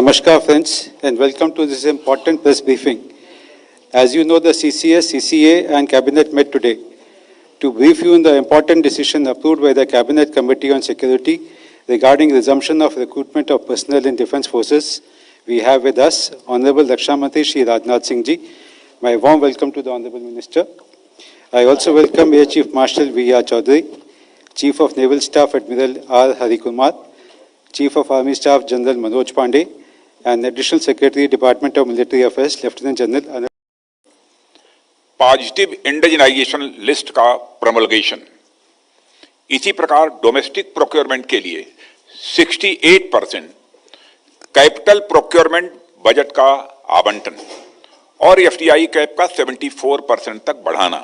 Namaskar friends and welcome to this important press briefing. As you know, the CCS, CCA and Cabinet met today to brief you on the important decision approved by the Cabinet Committee on Security regarding resumption of recruitment of personnel in Defence Forces. We have with us Honorable Raksha Mantri Shri Rajnath Singh Ji. My warm welcome to the Honorable Minister. I also welcome Air Chief Marshal V.R. Chaudhary, Chief of Naval Staff Admiral R. Hari Kumar, Chief of Army Staff General Manoj Pandey, and Additional Secretary, Department of Military Affairs, Lieutenant General. Positive indigenisation list का प्रमोलगेशन। इसी प्रकार domestic procurement के लिए 68% capital procurement budget का आवंटन और FDI cap का 74% तक बढ़ाना,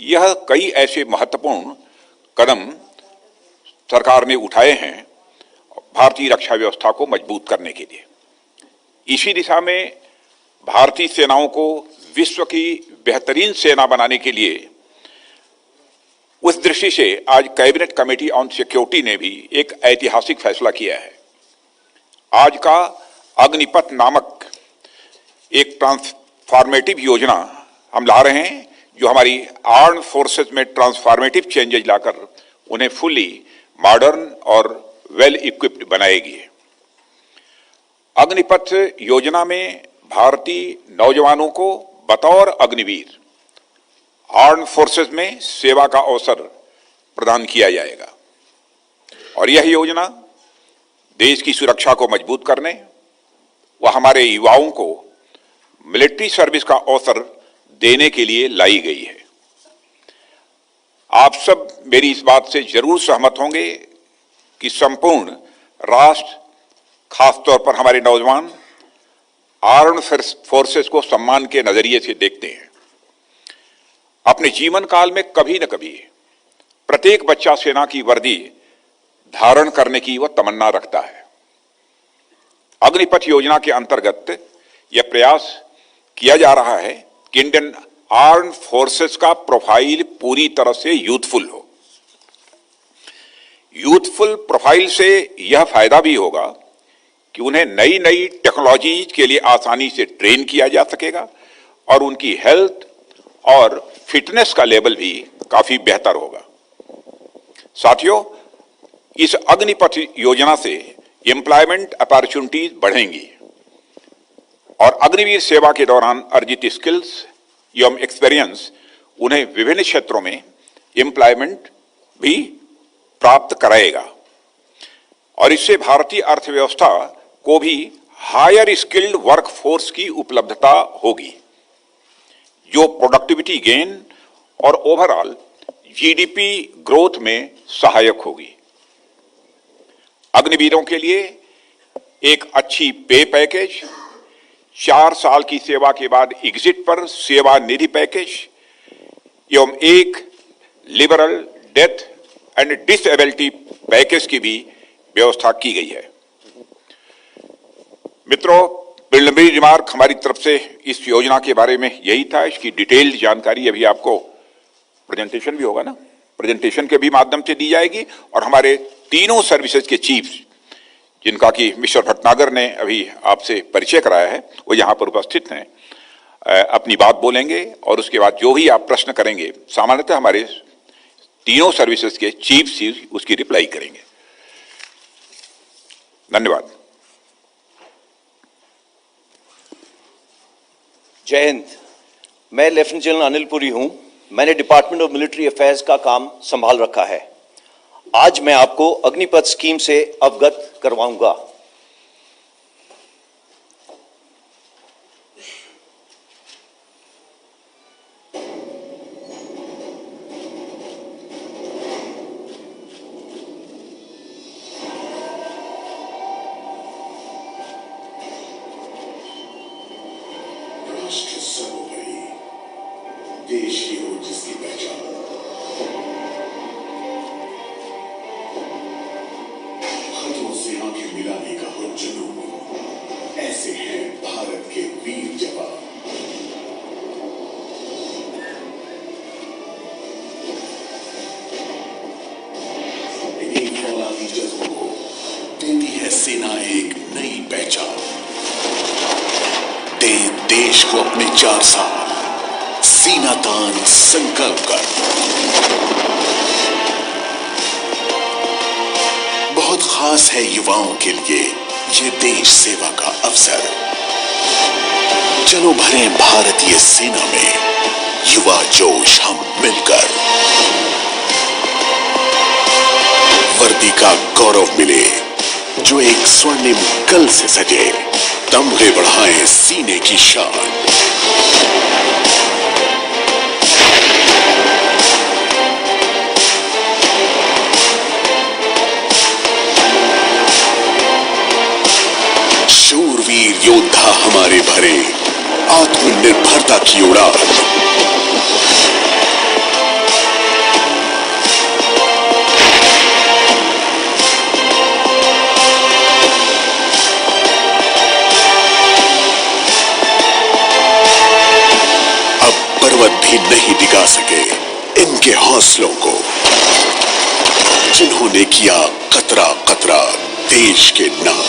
यह कई ऐसे महत्वपूर्ण कदम सरकार ने उठाए हैं भारतीय रक्षा व्यवस्था को मजबूत करने के लिए। इसी दिशा में भारतीय सेनाओं को विश्व की बेहतरीन सेना बनाने के लिए उस दृष्टि से आज कैबिनेट कमेटी ऑन सिक्योरिटी ने भी एक ऐतिहासिक फैसला किया है। आज का अग्निपथ नामक एक ट्रांसफॉर्मेटिव योजना हम ला रहे हैं, जो हमारी आर्म्ड फोर्सेस में ट्रांसफॉर्मेटिव चेंजेज लाकर उन्हें फुली मॉडर्न और वेल इक्विप्ड बनाएगी। अग्निपथ योजना में भारतीय नौजवानों को बतौर अग्निवीर आर्म्ड फोर्सेस में सेवा का अवसर प्रदान किया जाएगा और यह योजना देश की सुरक्षा को मजबूत करने व हमारे युवाओं को मिलिट्री सर्विस का अवसर देने के लिए लाई गई है। आप सब मेरी इस बात से जरूर सहमत होंगे कि संपूर्ण राष्ट्र, खासतौर पर हमारे नौजवान आर्म्ड फोर्सेस को सम्मान के नजरिए से देखते हैं। अपने जीवन काल में कभी न कभी प्रत्येक बच्चा सेना की वर्दी धारण करने की वह तमन्ना रखता है। अग्निपथ योजना के अंतर्गत यह प्रयास किया जा रहा है कि इंडियन आर्म्ड फोर्सेस का प्रोफाइल पूरी तरह से यूथफुल हो। यूथफुल प्रोफाइल से यह फायदा भी होगा कि उन्हें नई नई टेक्नोलॉजी के लिए आसानी से ट्रेन किया जा सकेगा और उनकी हेल्थ और फिटनेस का लेवल भी काफी बेहतर होगा। साथियों, इस अग्निपथ योजना से एम्प्लॉयमेंट अपॉर्चुनिटीज बढ़ेंगी और अग्निवीर सेवा के दौरान अर्जित स्किल्स एवं एक्सपीरियंस उन्हें विभिन्न क्षेत्रों में एम्प्लॉयमेंट भी प्राप्त कराएगा और इससे भारतीय अर्थव्यवस्था को भी हायर स्किल्ड वर्कफोर्स की उपलब्धता होगी, जो प्रोडक्टिविटी गेन और ओवरऑल जीडीपी ग्रोथ में सहायक होगी। अग्निवीरों के लिए एक अच्छी पे पैकेज, 4 साल की सेवा के बाद एग्जिट पर सेवा निधि पैकेज एवं एक liberal death and disability package की भी व्यवस्था की गई है। मित्रों, प्रिलिमिनरी रिमार्क हमारी तरफ से इस योजना के बारे में यही था। इसकी डिटेल्ड जानकारी अभी आपको प्रेजेंटेशन भी होगा ना, प्रेजेंटेशन के भी माध्यम से दी जाएगी और हमारे तीनों सर्विसेज के चीफ्स, जिनका कि मिस्टर भटनागर ने अभी आपसे परिचय कराया है, वो यहाँ पर उपस्थित हैं, अपनी बात बोलेंगे और उसके बाद जो भी आप प्रश्न करेंगे सामान्यतः हमारे तीनों सर्विसेज के चीफ उसकी रिप्लाई करेंगे। धन्यवाद। जय हिंद। मैं लेफ्टिनेंट जनरल अनिल पुरी हूं। मैंने डिपार्टमेंट ऑफ मिलिट्री अफेयर्स का काम संभाल रखा है। आज मैं आपको अग्निपथ स्कीम से अवगत करवाऊंगा। राष्ट्र सर्वोपरि, देश की हो जिसकी पहचान, हाथों से आंखें मिलाने का हो जुनून, ऐसे हैं भारत के वीर जवान। इन्हीं फौलादी जज्बों को देती है सेना एक नई पहचान। देश को अपने 4 साल सीना तान संकल्प कर। बहुत खास है युवाओं के लिए ये देश सेवा का अवसर। चलो भरें भारतीय सेना में युवा जोश हम मिलकर। वर्दी का गौरव मिले जो एक स्वर्णिम कल से सजे, तमगे बढ़ाएं सीने की शान। शूरवीर योद्धा हमारे भरे आत्मनिर्भरता की उड़ान। भी नहीं दिखा सके इनके हौसलों को, जिन्होंने किया कतरा कतरा देश के नाम।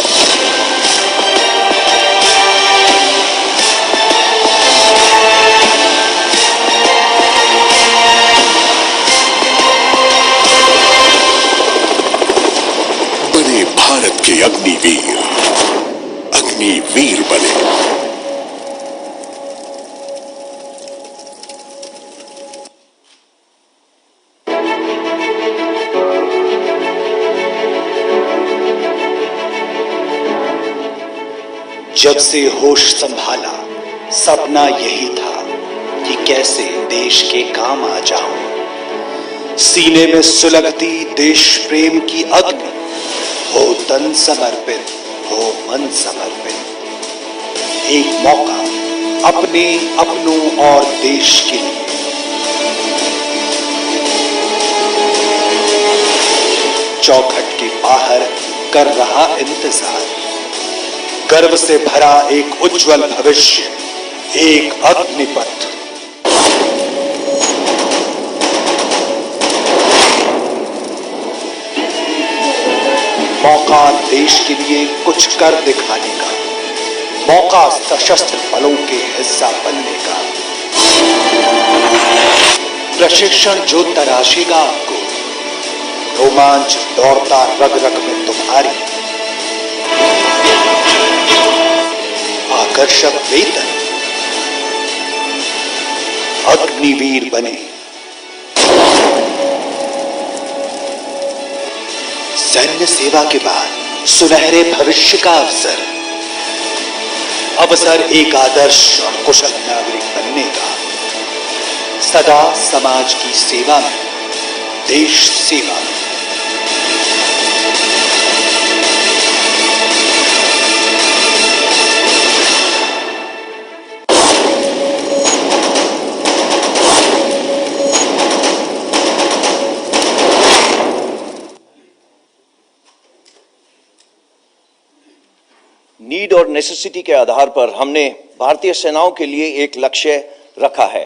बने भारत के अग्निवीर, अग्निवीर बने। जब से होश संभाला सपना यही था कि कैसे देश के काम आ जाऊं। सीने में सुलगती देश प्रेम की अग्नि, हो तन समर्पित हो मन समर्पित। एक मौका अपने अपनों और देश के लिए। चौखट के बाहर कर रहा इंतजार, गर्व से भरा एक उज्जवल भविष्य, एक अग्निपथ। मौका देश के लिए कुछ कर दिखाने का, मौका सशस्त्र बलों के हिस्सा बनने का। प्रशिक्षण जो तराशेगा आपको, रोमांच दौड़ता रग रग में तुम्हारी। आकर्षक वेतन, अग्निवीर बने। सैन्य सेवा के बाद सुनहरे भविष्य का अवसर, अवसर एक आदर्श और कुशल नागरिक बनने का। सदा समाज की सेवा में, देश सेवा में। नीड और नेसेसिटी के आधार पर हमने भारतीय सेनाओं के लिए एक लक्ष्य रखा है,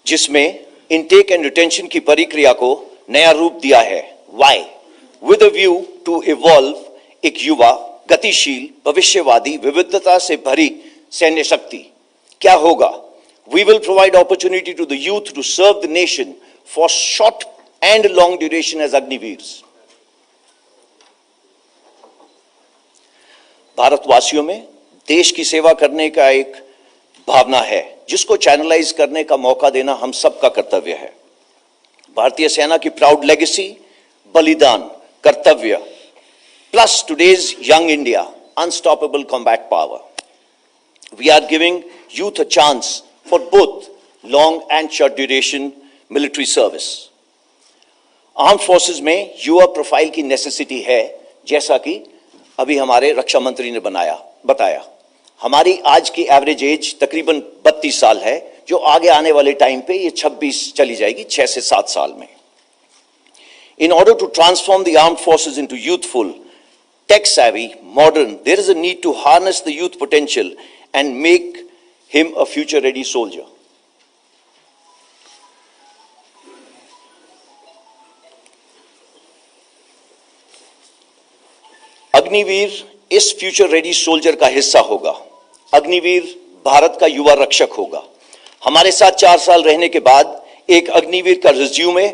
जिसमें इनटेक एंड रिटेंशन की प्रक्रिया को नया रूप दिया है। Why? With a view to evolve एक युवा, गतिशील, भविष्यवादी, विविधता से भरी सैन्य शक्ति। क्या होगा? We will provide opportunity to the youth to serve the nation for short and long duration as Agniveers. भारतवासियों में देश की सेवा करने का एक भावना है, जिसको चैनलाइज करने का मौका देना हम सबका कर्तव्य है। भारतीय सेना की प्राउड लेगेसी, बलिदान, कर्तव्य, plus today's young India, unstoppable combat power. We are giving youth a chance for both long and short duration military service. Armed forces में युवा प्रोफाइल की नेसेसिटी है, जैसा कि अभी हमारे रक्षा मंत्री ने बताया। हमारी आज की एवरेज एज तकरीबन 32 साल है, जो आगे आने वाले टाइम पे ये 26 चली जाएगी, 6 से 7 साल में। In order to transform the armed forces into youthful, tech savvy, modern, there is a need to harness the youth potential and make him a future ready soldier. Agniveer इस फ्यूचर रेडी सोल्जर का हिस्सा होगा। अग्निवीर भारत का युवा रक्षक होगा। हमारे साथ 4 साल रहने के बाद एक अग्निवीर का रिज्यूमे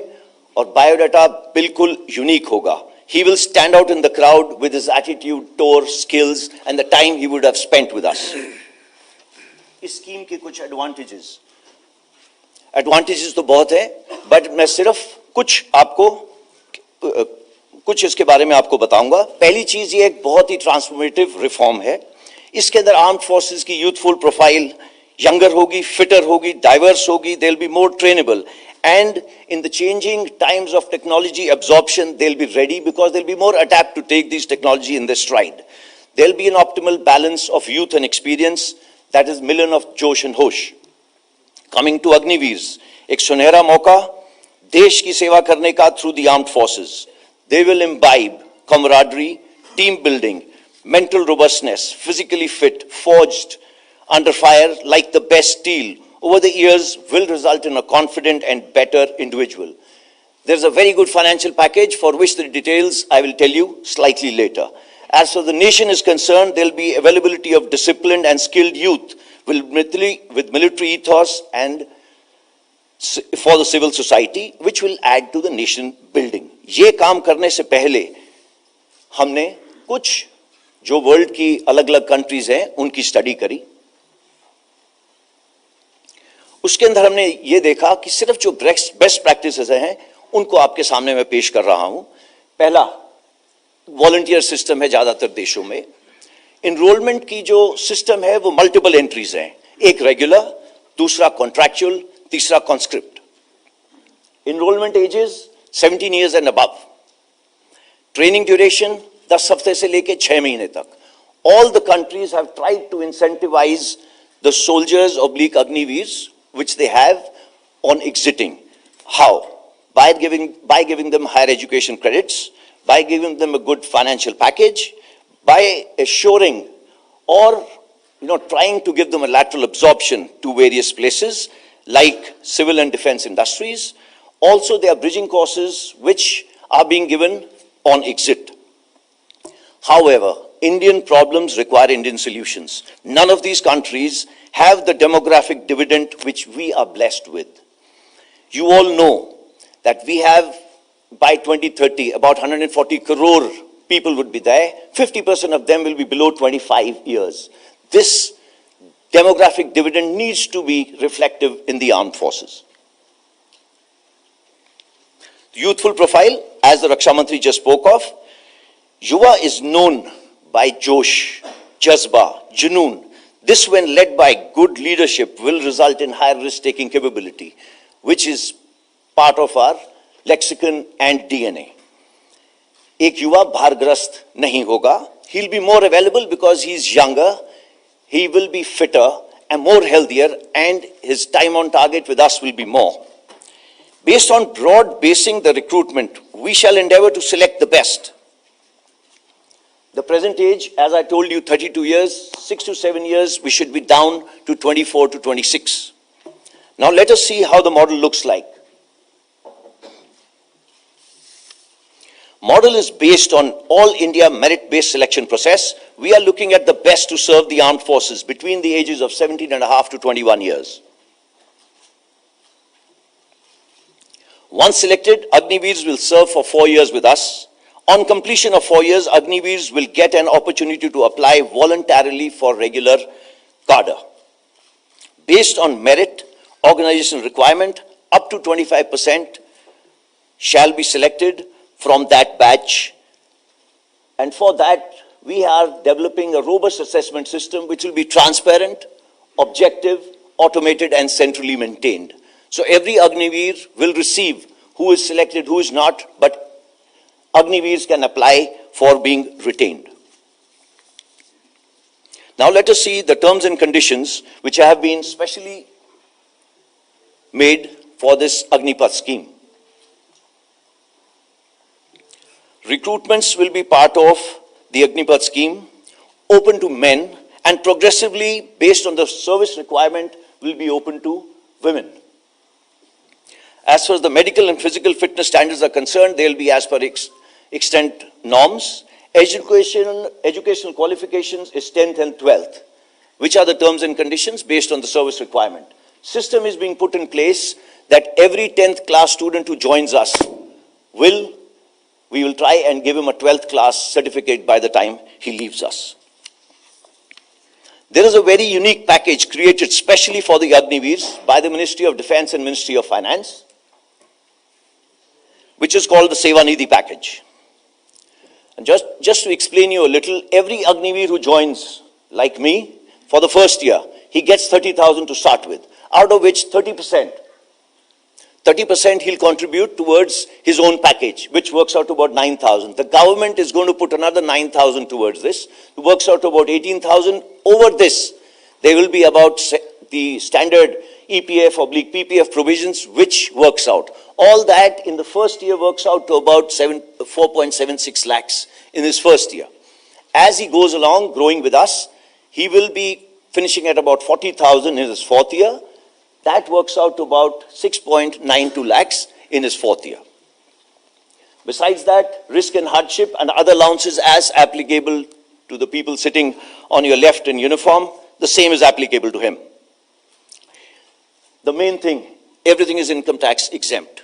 और बायोडाटा बिल्कुल यूनिक होगा। He will stand out in the crowd with his attitude, tour, skills and the time he would have spent with us. इस स्कीम के कुछ एडवांटेजेस तो बहुत है, बट मैं सिर्फ कुछ इसके बारे में आपको बताऊंगा। पहली चीज, ये एक बहुत ही ट्रांसफॉर्मेटिव रिफॉर्म है। इसके अंदर आर्म्ड फोर्सेस की यूथफुल प्रोफाइल यंगर होगी, फिटर होगी, डाइवर्स होगी, they'll be more trainable, and in the changing times of technology absorption they'll be ready because they'll be more adept to take these technology in their stride. There'll be an optimal balance of youth and experience, that is million of josh and hosh. Coming to Agniveers, एक सुनहरा मौका देश की सेवा करने का through the armed forces. They will imbibe camaraderie, team building, mental robustness, physically fit, forged under fire like the best steel over the years will result in a confident and better individual. There's a very good financial package for which the details I will tell you slightly later. As for the nation is concerned, there'll be availability of disciplined and skilled youth with military ethos and for the civil society, which will add to the nation building. ये काम करने से पहले हमने कुछ जो world की अलग-अलग कंट्रीज हैं उनकी स्टडी करी। उसके अंदर हमने ये देखा कि सिर्फ जो बेस्ट प्रैक्टिसेस हैं उनको आपके सामने मैं पेश कर रहा हूं। पहला, वॉलंटियर सिस्टम है ज्यादातर देशों में। इनरोलमेंट की जो सिस्टम है वो मल्टीपल एंट्रीज हैं, एक रेगुलर, दूसरा कॉन्ट्रैक्चुअल, तीसरा conscript. Enrollment ages 17 years and above. Training duration 10 हफ्ते से लेके 6 महीने तक। All the countries have tried to incentivise the soldiers oblique Agniveers which they have on exiting. How? By giving them higher education credits, by giving them a good financial package, by assuring or trying to give them a lateral absorption to various places like civil and defense industries. Also, there are bridging courses which are being given on exit. However, Indian problems require Indian solutions. None of these countries have the demographic dividend which we are blessed with. You all know that we have, by 2030, about 140 crore people would be there. 50% of them will be below 25 years. This demographic dividend needs to be reflective in the armed forces. The youthful profile, as the Raksha Mantri just spoke of, Yuva is known by Josh, Jazba, Junoon. This, when led by good leadership, will result in higher risk-taking capability, which is part of our lexicon and DNA. एक युवा भारग्रस्त नहीं होगा. He'll be more available because he's younger. He will be fitter and more healthier, and his time on target with us will be more. Based on broad basing the recruitment, we shall endeavor to select the best. The present age, as I told you, 32 years, 6 to 7 years, we should be down to 24 to 26. Now let us see how the model looks like. Model is based on all India merit-based selection process. We are looking at the best to serve the armed forces between the ages of 17.5 to 21 years. Once selected, Agniveers will serve for 4 years with us. On completion of 4 years, Agniveers will get an opportunity to apply voluntarily for regular cadre. Based on merit, organizational requirement, up to 25% shall be selected from that batch. And for that, we are developing a robust assessment system which will be transparent, objective, automated, and centrally maintained. So every Agniveer will receive who is selected, who is not, but Agniveers can apply for being retained. Now let us see the terms and conditions which have been specially made for this Agnipath scheme. Recruitments will be part of the Agnipath scheme, open to men, and progressively, based on the service requirement, will be open to women. As far as the medical and physical fitness standards are concerned, they will be as per extent norms, Educational qualifications is 10th and 12th, which are the terms and conditions based on the service requirement. System is being put in place that every 10th class student who joins us we will try and give him a 12th class certificate by the time he leaves us. There is a very unique package created specially for the Agniveers by the Ministry of Defense and Ministry of Finance, which is called the Seva Nidhi package. And just to explain you a little, every Agniveer who joins, like me, for the first year, he gets 30,000 to start with, out of which 30% he'll contribute towards his own package, which works out to about 9,000. The government is going to put another 9,000 towards this. It works out to about 18,000. Over this, there will be about the standard EPF/PPF provisions, which works out. All that in the first year works out to about 4.76 lakhs in his first year. As he goes along, growing with us, he will be finishing at about 40,000 in his fourth year. That works out to about 6.92 lakhs in his fourth year. Besides that, risk and hardship and other allowances as applicable to the people sitting on your left in uniform, the same is applicable to him. The main thing, everything is income tax exempt.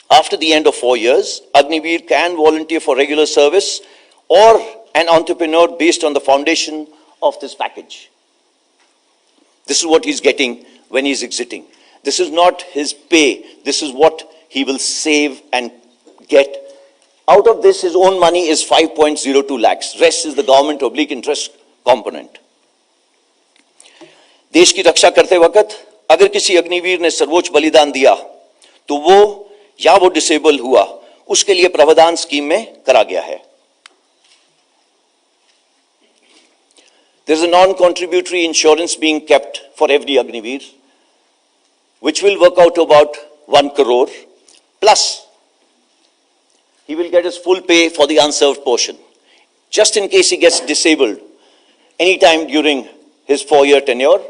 After the end of 4 years, Agniveer can volunteer for regular service or an entrepreneur based on the foundation of this package. This is what he's getting when he's exiting. This is not his pay. This is what he will save and get. Out of this, his own money is 5.02 lakhs. Rest is the government/interest component. देश की रक्षा करते वक्त अगर किसी अग्निवीर ने सर्वोच्च बलिदान दिया तो वो डिसेबल हुआ, उसके लिए प्रावधान स्कीम में करा गया है. There is a non-contributory insurance being kept for every Agniveer, which will work out to about 1 crore, plus he will get his full pay for the unserved portion. Just in case he gets disabled anytime during his 4-year tenure,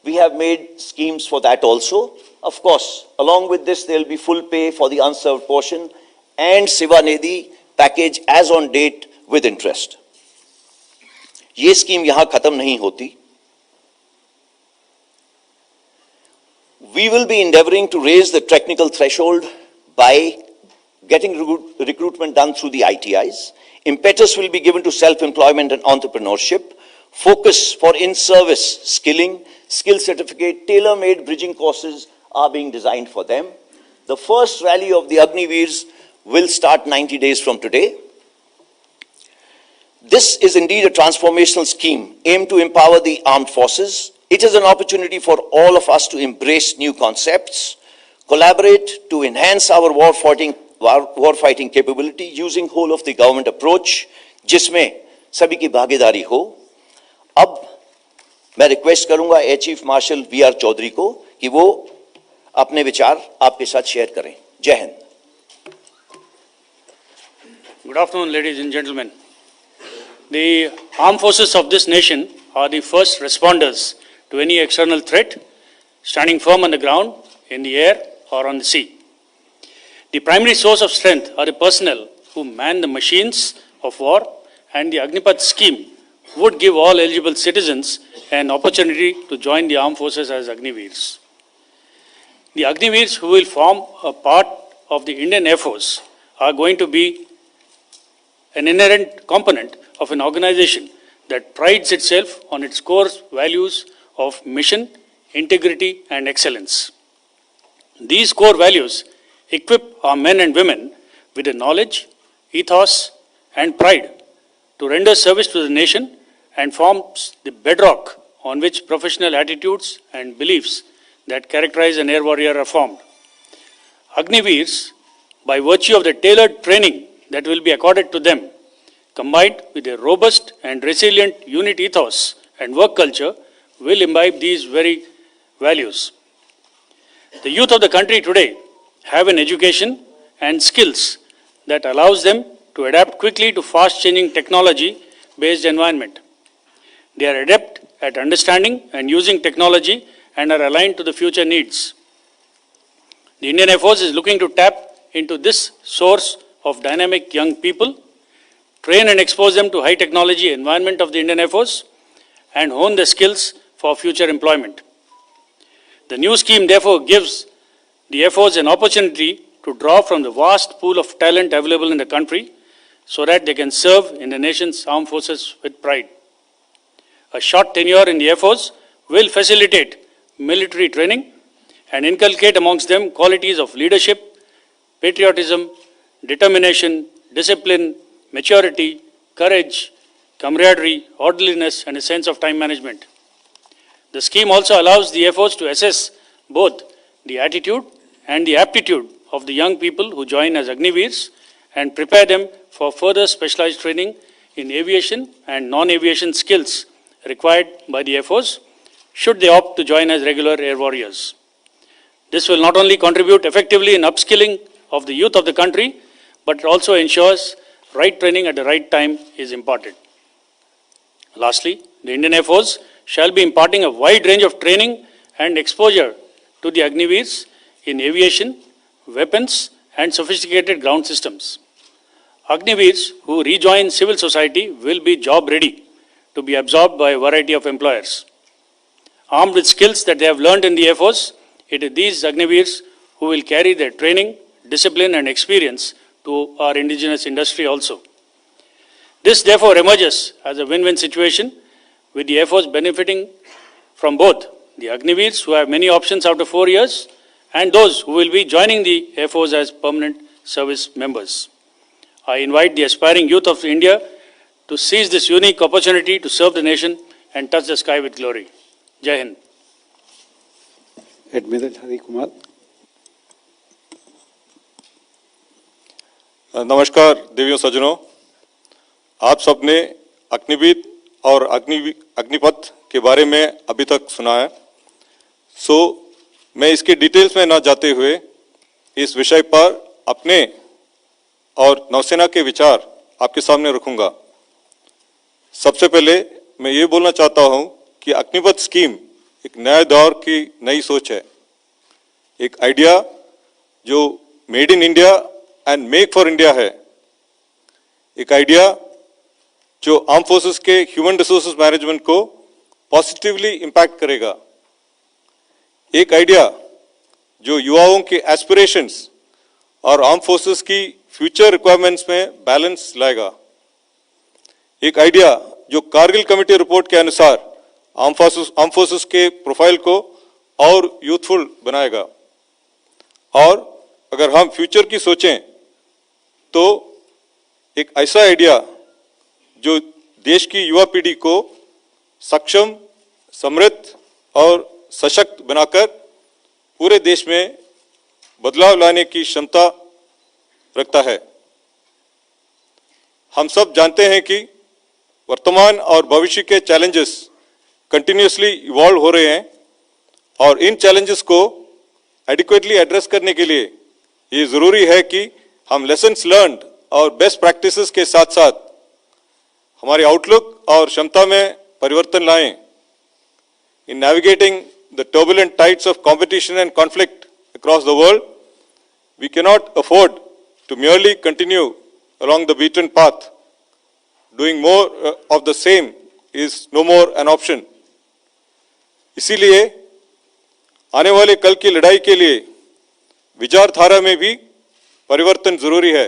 we have made schemes for that also. Of course, along with this, there will be full pay for the unserved portion and Seva Nidhi package as on date with interest. ये scheme यहां खत्म नहीं होती. We will be endeavoring to raise the technical threshold by getting recruitment done through the ITIs. Impetus will be given to self-employment and entrepreneurship. Focus for in-service skilling, skill certificate, tailor-made bridging courses are being designed for them. The first rally of the Agniveers will start 90 days from today. This is indeed a transformational scheme aimed to empower the armed forces. It is an opportunity for all of us to embrace new concepts, collaborate to enhance our war-fighting capability using whole of the government approach, जिसमें सभी की भागीदारी हो. अब मैं request करूंगा air chief marshal V R. Chaudhari को कि वो अपने विचार आपके साथ शेयर करें. जय Hind. Good afternoon, ladies and gentlemen. The armed forces of this nation are the first responders to any external threat, standing firm on the ground, in the air, or on the sea. The primary source of strength are the personnel who man the machines of war, and the Agnipath scheme would give all eligible citizens an opportunity to join the armed forces as Agniveers. The Agniveers who will form a part of the Indian Air Force are going to be an inherent component of an organization that prides itself on its core values of mission, integrity, and excellence. These core values equip our men and women with the knowledge, ethos, and pride to render service to the nation, and forms the bedrock on which professional attitudes and beliefs that characterize an air warrior are formed. Agniveers, by virtue of the tailored training that will be accorded to them, combined with a robust and resilient unit ethos and work culture, will imbibe these very values. The youth of the country today have an education and skills that allows them to adapt quickly to fast-changing technology-based environment. They are adept at understanding and using technology and are aligned to the future needs. The Indian Air Force is looking to tap into this source of dynamic young people, train and expose them to high technology environment of the Indian Air Force, and hone their skills for future employment. The new scheme therefore gives the Air Force an opportunity to draw from the vast pool of talent available in the country so that they can serve in the nation's armed forces with pride. A short tenure in the Air Force will facilitate military training and inculcate amongst them qualities of leadership, patriotism, determination, discipline, maturity, courage, camaraderie, orderliness, and a sense of time management. The scheme also allows the Air Force to assess both the attitude and the aptitude of the young people who join as Agniveers and prepare them for further specialized training in aviation and non-aviation skills required by the Air Force should they opt to join as regular air warriors. This will not only contribute effectively in upskilling of the youth of the country, but it also ensures right training at the right time is imparted. Lastly, the Indian Air Force shall be imparting a wide range of training and exposure to the Agniveers in aviation, weapons, and sophisticated ground systems. Agniveers who rejoin civil society will be job ready to be absorbed by a variety of employers. Armed with skills that they have learned in the Air Force, it is these Agniveers who will carry their training, discipline, and experience to our indigenous industry also. This therefore emerges as a win-win situation, with the Air Force benefiting from both the Agniveers who have many options after 4 years and those who will be joining the Air Force as permanent service members. I invite the aspiring youth of India to seize this unique opportunity to serve the nation and touch the sky with glory. Jai Hind. Admiral Hari Kumar. नमस्कार देवियों सज्जनों, आप सबने अग्निवीर और अग्निपथ के बारे में अभी तक सुना है। मैं इसके डिटेल्स में ना जाते हुए इस विषय पर अपने और नौसेना के विचार आपके सामने रखूंगा। सबसे पहले मैं ये बोलना चाहता हूं कि अग्निपथ स्कीम एक नए दौर की नई सोच है, एक आइडिया जो made in India and make for India है, एक आइडिया जो आर्म फोर्सेस के ह्यूमन रिसोर्सेज मैनेजमेंट को पॉजिटिवली इंपैक्ट करेगा, एक आइडिया जो युवाओं के एस्पिरेशंस और आर्म फोर्सेस की फ्यूचर रिक्वायरमेंट्स में बैलेंस लाएगा, एक आइडिया जो कारगिल कमेटी रिपोर्ट के अनुसार आर्म फोर्सेस के प्रोफाइल को और यूथफुल बनाएगा। और अगर हम फ्यूचर की सोचें तो एक ऐसा आइडिया जो देश की युवा पीढ़ी को सक्षम, समृद्ध और सशक्त बनाकर पूरे देश में बदलाव लाने की क्षमता रखता है। हम सब जानते हैं कि वर्तमान और भविष्य के चैलेंजेस कंटिन्यूअसली इवॉल्व हो रहे हैं और इन चैलेंजेस को एडिक्वेटली एड्रेस करने के लिए ये जरूरी है कि हम लेसन्स लर्न्ड और बेस्ट प्रैक्टिसेस के साथ साथ हमारे आउटलुक और क्षमता में परिवर्तन लाएं। In navigating the turbulent tides of competition and conflict across the world, we cannot afford to merely continue along the beaten path. Doing more of the same is no more an option. इसीलिए आने वाले कल की लड़ाई के लिए विचारधारा में भी परिवर्तन जरूरी है।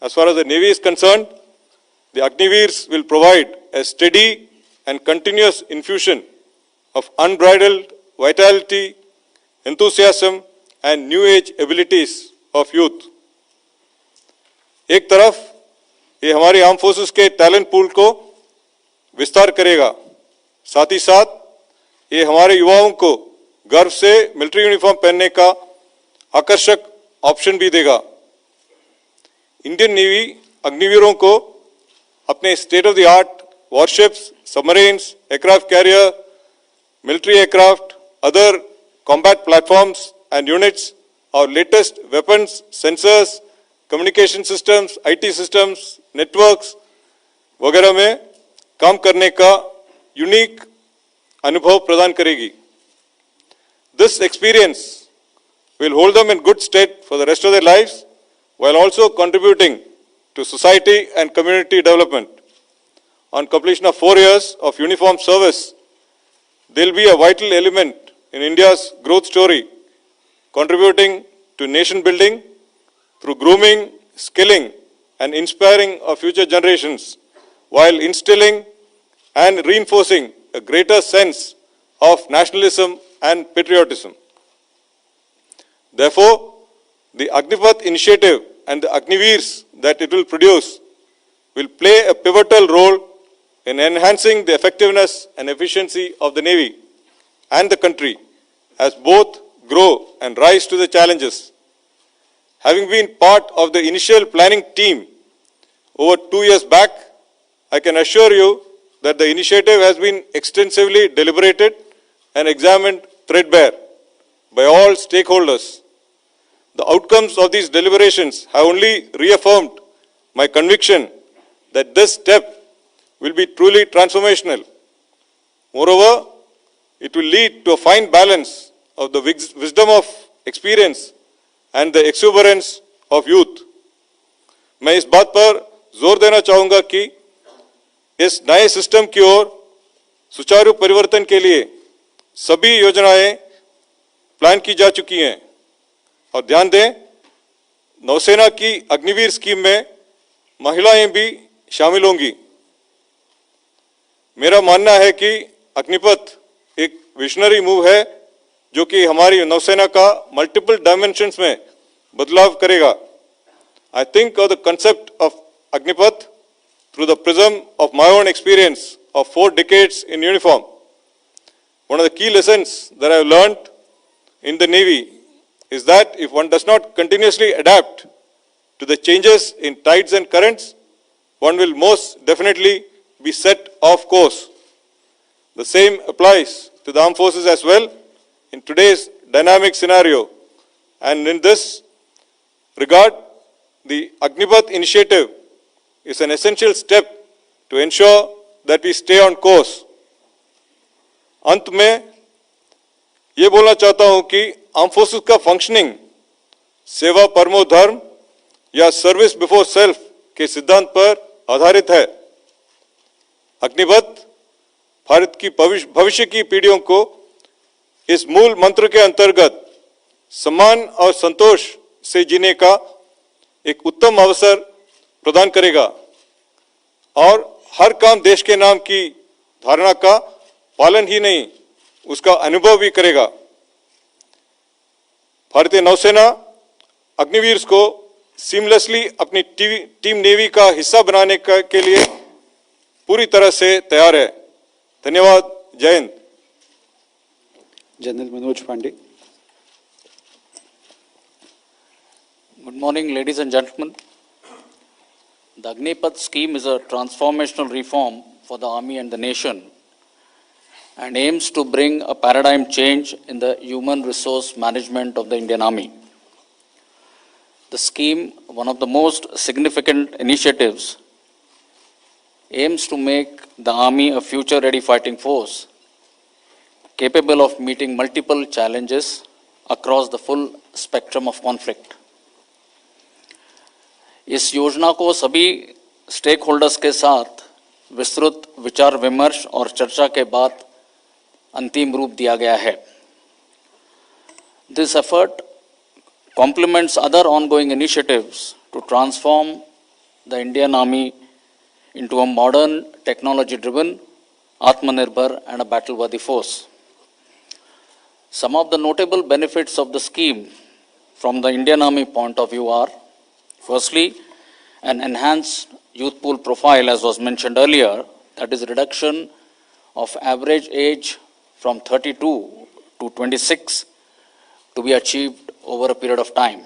As far as the Navy is concerned, the Agniveers will provide a steady and continuous infusion of unbridled vitality, enthusiasm, and new age abilities of youth. एक तरफ ये हमारी आर्म फोर्सेस के टैलेंट पूल को विस्तार करेगा, साथ ही साथ ये हमारे युवाओं को गर्व से मिलिट्री यूनिफॉर्म पहनने का आकर्षक ऑप्शन भी देगा। इंडियन नेवी अग्निवीरों को अपने state of the art warships, submarines, aircraft carrier, military aircraft, other combat platforms and units और latest weapons, sensors, communication systems, IT systems, networks वगैरह में काम करने का यूनिक अनुभव प्रदान करेगी। This experience will hold them in good stead for the rest of their lives while also contributing to society and community development. On completion of 4 years of uniform service, they will be a vital element in India's growth story, contributing to nation building through grooming, skilling, and inspiring of future generations, while instilling and reinforcing a greater sense of nationalism and patriotism. Therefore, the Agnipath initiative and the Agniveers that it will produce will play a pivotal role in enhancing the effectiveness and efficiency of the Navy and the country as both grow and rise to the challenges. Having been part of the initial planning team over 2 years back, I can assure you that the initiative has been extensively deliberated and examined threadbare by all stakeholders. The outcomes of these deliberations have only reaffirmed my conviction that this step will be truly transformational. Moreover, it will lead to a fine balance of the wisdom of experience and the exuberance of youth. मैं इस बात पर जोर देना चाहूंगा कि इस नए सिस्टम की ओर सुचारू परिवर्तन के लिए सभी योजनाएं प्लान की जा चुकी हैं और ध्यान दें, नौसेना की अग्निवीर स्कीम में महिलाएं भी शामिल होंगी। मेरा मानना है कि अग्निपथ एक विजनरी मूव है जो कि हमारी नौसेना का मल्टीपल डायमेंशंस में बदलाव करेगा। I think of the concept of Agnipath through the prism of my own experience of 4 decades in uniform. One of the key lessons that I have learned in the Navy is that if one does not continuously adapt to the changes in tides and currents, one will most definitely be set off course. The same applies to the armed forces as well in today's dynamic scenario. And in this regard, the Agnipath initiative is an essential step to ensure that we stay on course. अंत में ये बोलना चाहता हूं कि arm forces का functioning सेवा परमो धर्म या सर्विस बिफोर सेल्फ के सिद्धांत पर आधारित है। अग्निपथ भारत की भविष्य की पीढ़ियों को इस मूल मंत्र के अंतर्गत सम्मान और संतोष से जीने का एक उत्तम अवसर प्रदान करेगा और हर काम देश के नाम की धारणा का पालन ही नहीं, उसका अनुभव भी करेगा। भारतीय नौसेना अग्निवीर को सीमलेसली अपनी टीम नेवी का हिस्सा बनाने के लिए पूरी तरह से तैयार है। धन्यवाद। जय Hind. General Manoj Pande. Good morning, ladies and gentlemen. The Agnipath scheme is a transformational reform for the Army and the nation and aims to bring a paradigm change in the human resource management of the Indian Army. The scheme, one of the most significant initiatives, aims to make the Army a future-ready fighting force capable of meeting multiple challenges across the full spectrum of conflict. इस योजना को सभी stake holders के साथ विस्तृत विचार विमर्श और चर्चा के बाद अंतिम रूप दिया गया है। This effort complements other ongoing initiatives to transform the Indian Army into a modern, technology-driven, Atmanirbhar and a battle-worthy force. Some of the notable benefits of the scheme from the Indian Army point of view are: firstly, an enhanced youth pool profile, as was mentioned earlier, that is reduction of average age from 32 to 26 to be achieved over a period of time.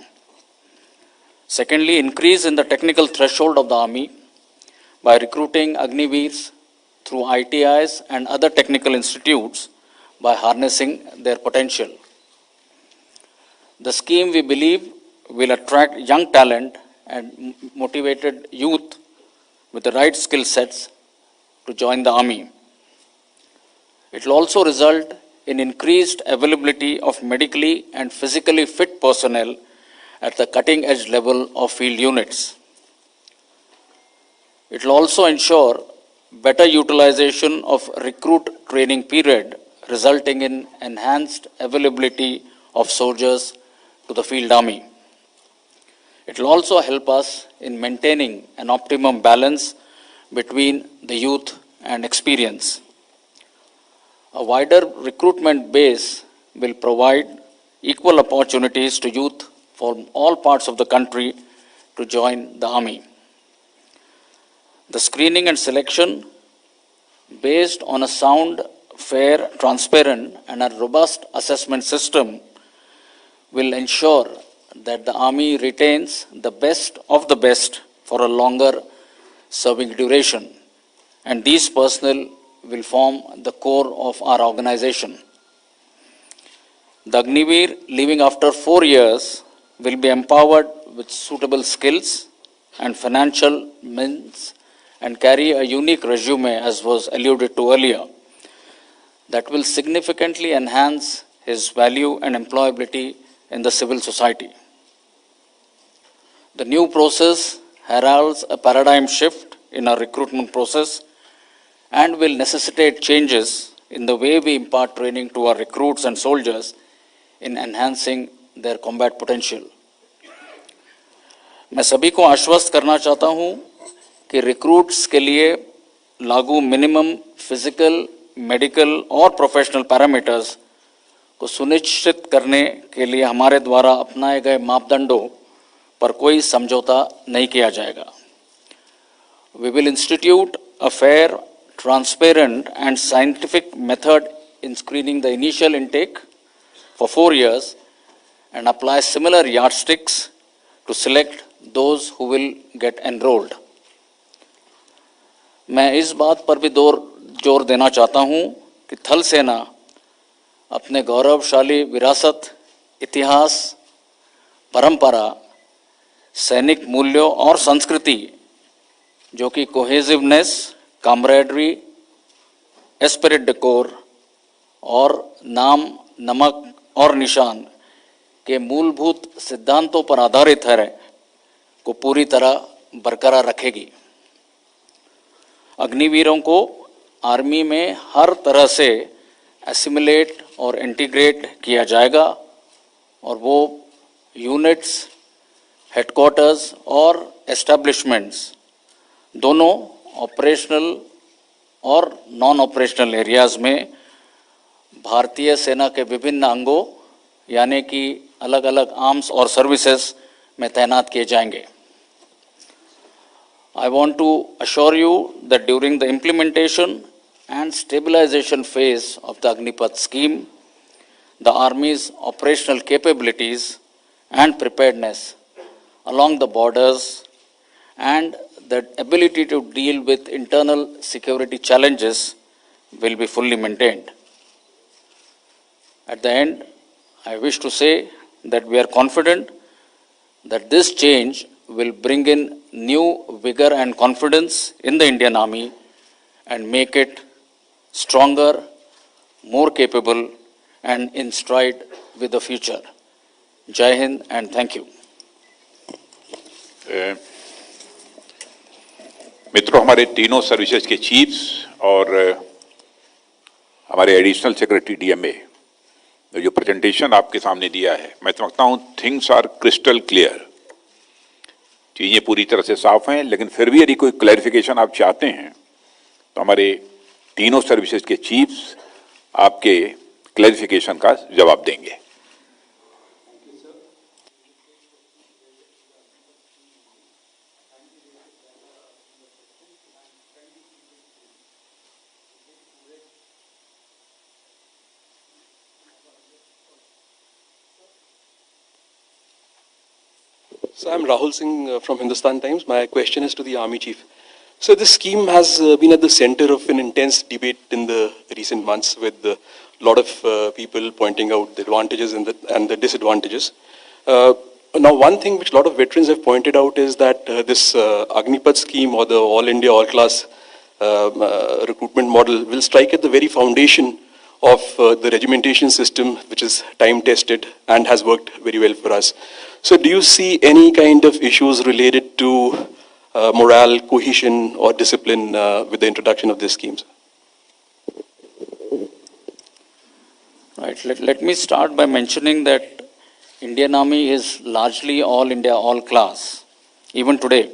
Secondly, increase in the technical threshold of the Army by recruiting Agniveers through ITIs and other technical institutes by harnessing their potential. The scheme, we believe, will attract young talent and motivated youth with the right skill sets to join the Army. It will also result in increased availability of medically and physically fit personnel at the cutting edge level of field units. It will also ensure better utilization of recruit training period, resulting in enhanced availability of soldiers to the field army. It will also help us in maintaining an optimum balance between the youth and experience. A wider recruitment base will provide equal opportunities to youth from all parts of the country to join the army. The screening and selection, based on a sound, fair, transparent, and a robust assessment system, will ensure that the army retains the best of the best for a longer serving duration, and these personnel will form the core of our organization. The Agniveer, leaving after 4 years, will be empowered with suitable skills and financial means and carry a unique resume, as was alluded to earlier, that will significantly enhance his value and employability in the civil society. The new process heralds a paradigm shift in our recruitment process and will necessitate changes in the way we impart training to our recruits and soldiers in enhancing their combat potential. मैं सभी को आश्वस्त करना चाहता हूं कि recruits के लिए लागू मिनिमम फिजिकल, मेडिकल और प्रोफेशनल पैरामीटर्स को सुनिश्चित करने के लिए हमारे द्वारा अपनाए गए मापदंडों पर कोई समझौता नहीं किया जाएगा. We will institute a fair, transparent and scientific method in screening the initial intake for 4 years and apply similar yardsticks to select those who will get enrolled. मैं इस बात पर भी जोर देना चाहता हूं कि थल सेना अपने गौरवशाली विरासत, इतिहास, परंपरा, सैनिक मूल्यों और संस्कृति, जो कि कोहेसिवनेस, कामरेडरी, एस्पिरिट डेकोर और नाम, नमक और निशान के मूलभूत सिद्धांतों पर आधारित है, को पूरी तरह बरकरार रखेगी. अग्निवीरों को आर्मी में हर तरह से एसिमिलेट और इंटीग्रेट किया जाएगा और वो यूनिट्स, हेडक्वार्टर्स और एस्टेब्लिशमेंट्स दोनों ऑपरेशनल और नॉन ऑपरेशनल एरियाज में भारतीय सेना के विभिन्न अंगों यानी कि अलग अलग आर्म्स और सर्विसेज में तैनात किए जाएंगे. I want to assure you that during the implementation and stabilization phase of the Agnipath scheme, the Army's operational capabilities and preparedness along the borders and the ability to deal with internal security challenges will be fully maintained. At the end, I wish to say that we are confident that this change will bring in new vigor and confidence in the Indian Army and make it stronger, more capable and in stride with the future. Jai Hind and thank you. मित्रों, हमारे तीनों services के chiefs और हमारे additional secretary DMA जो presentation आपके सामने दिया है, मैं समझता हूं थिंग्स आर क्रिस्टल क्लियर. चीजें पूरी तरह से साफ हैं, लेकिन फिर भी यदि कोई क्लैरिफिकेशन आप चाहते हैं तो हमारे तीनों सर्विसेज के चीफ्स आपके क्लैरिफिकेशन का जवाब देंगे. So I'm Rahul Singh from Hindustan Times. My question is to the Army Chief. So this scheme has been at the center of an intense debate in the recent months, with a lot of people pointing out the advantages and the disadvantages. Now, one thing which a lot of veterans have pointed out is that this Agnipath scheme, or the All India All Class recruitment model, will strike at the very foundation of the regimentation system, which is time tested and has worked very well for us. So do you see any kind of issues related to morale, cohesion, or discipline with the introduction of this scheme? Right. Let me start by mentioning that Indian Army is largely all India, all class. Even today,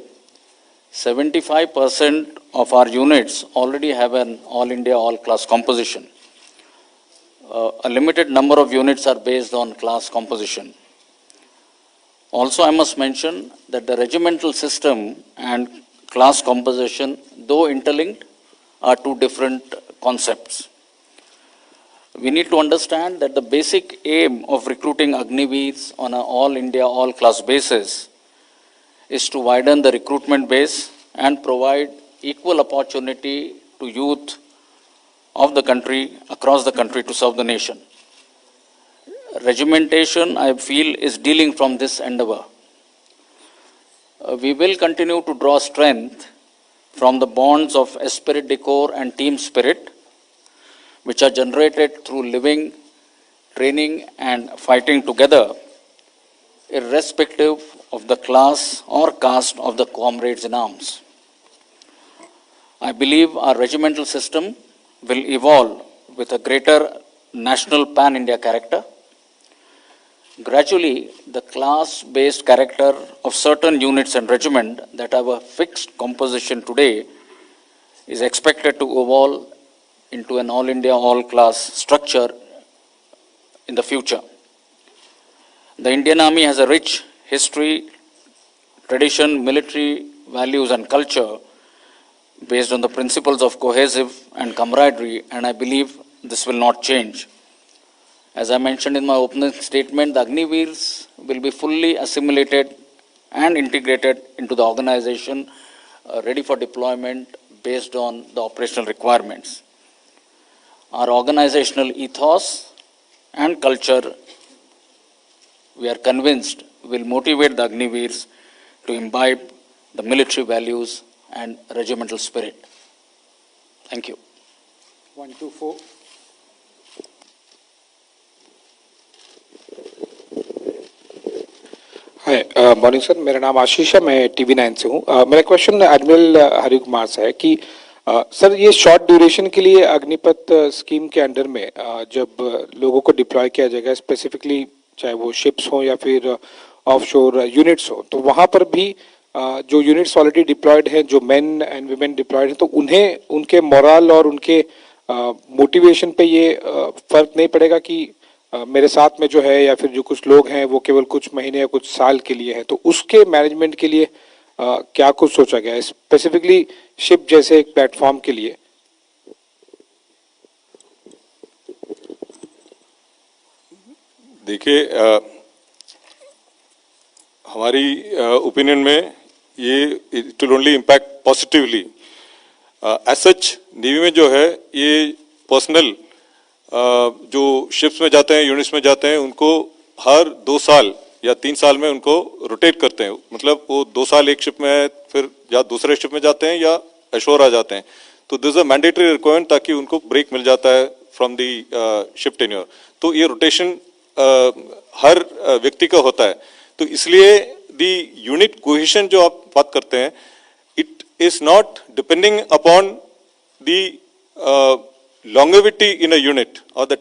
75% of our units already have an all India, all class composition. A limited number of units are based on class composition. Also, I must mention that the regimental system and class composition, though interlinked, are two different concepts. We need to understand that the basic aim of recruiting Agniveers on an all India, all class basis is to widen the recruitment base and provide equal opportunity to youth of the country, across the country, to serve the nation. Regimentation, I feel, is dealing from this endeavor. We will continue to draw strength from the bonds of esprit de corps and team spirit, which are generated through living, training, and fighting together, irrespective of the class or caste of the comrades in arms. I believe our regimental system will evolve with a greater national pan-India character. Gradually, the class-based character of certain units and regiment that have a fixed composition today is expected to evolve into an all-India, all-class structure in the future. The Indian Army has a rich history, tradition, military values and culture based on the principles of cohesive and camaraderie, and I believe this will not change. As I mentioned in my opening statement, the Agniveers will be fully assimilated and integrated into the organization, ready for deployment based on the operational requirements. Our organizational ethos and culture, we are convinced, will motivate the Agniveers to imbibe the military values and regimental spirit. Thank you. 124. Hi morning sir, मेरा नाम आशीष है, मैं TV9 से हूँ। मेरा question admiral Hari Kumar से है कि सर ये शॉर्ट ड्यूरेशन के लिए अग्निपथ स्कीम के अंडर में जब लोगों को डिप्लॉय किया जाएगा, स्पेसिफिकली चाहे वो शिप्स हो या फिर ऑफशोर यूनिट्स हो, तो वहाँ पर भी जो यूनिट्स ऑलरेडी डिप्लॉयड हैं, जो मेन एंड वुमेन डिप्लॉयड हैं, तो उन्हें उनके मोरल और उनके मोटिवेशन पे ये फर्क नहीं पड़ेगा कि मेरे साथ में जो है या फिर जो कुछ लोग हैं वो केवल कुछ महीने या कुछ साल के लिए हैं, तो उसके मैनेजमेंट के लिए क्या कुछ सोचा गया है स्पेसिफिकली शिप जैसे एक प्लेटफॉर्म के लिए? देखिए, हमारी ओपिनियन में ये it will only impact positively. As such navy में जो है ये पर्सनल जो शिप्स में जाते हैं, यूनिट्स में जाते हैं, उनको हर 2 साल या 3 साल में उनको रोटेट करते हैं। मतलब वो 2 साल एक शिप में है, फिर या दूसरे शिप में जाते हैं या अशोर आ जाते हैं। तो दिस अ मैंडेटरी रिक्वायरमेंट ताकि उनको ब्रेक मिल जाता है फ्रॉम दी शिप टेन्योर। तो ये रोटेशन हर व्यक्ति का होता है। तो इसलिए दी यूनिट कोहेशन जो आप बात करते हैं, it is not depending upon the longevity in a unit or the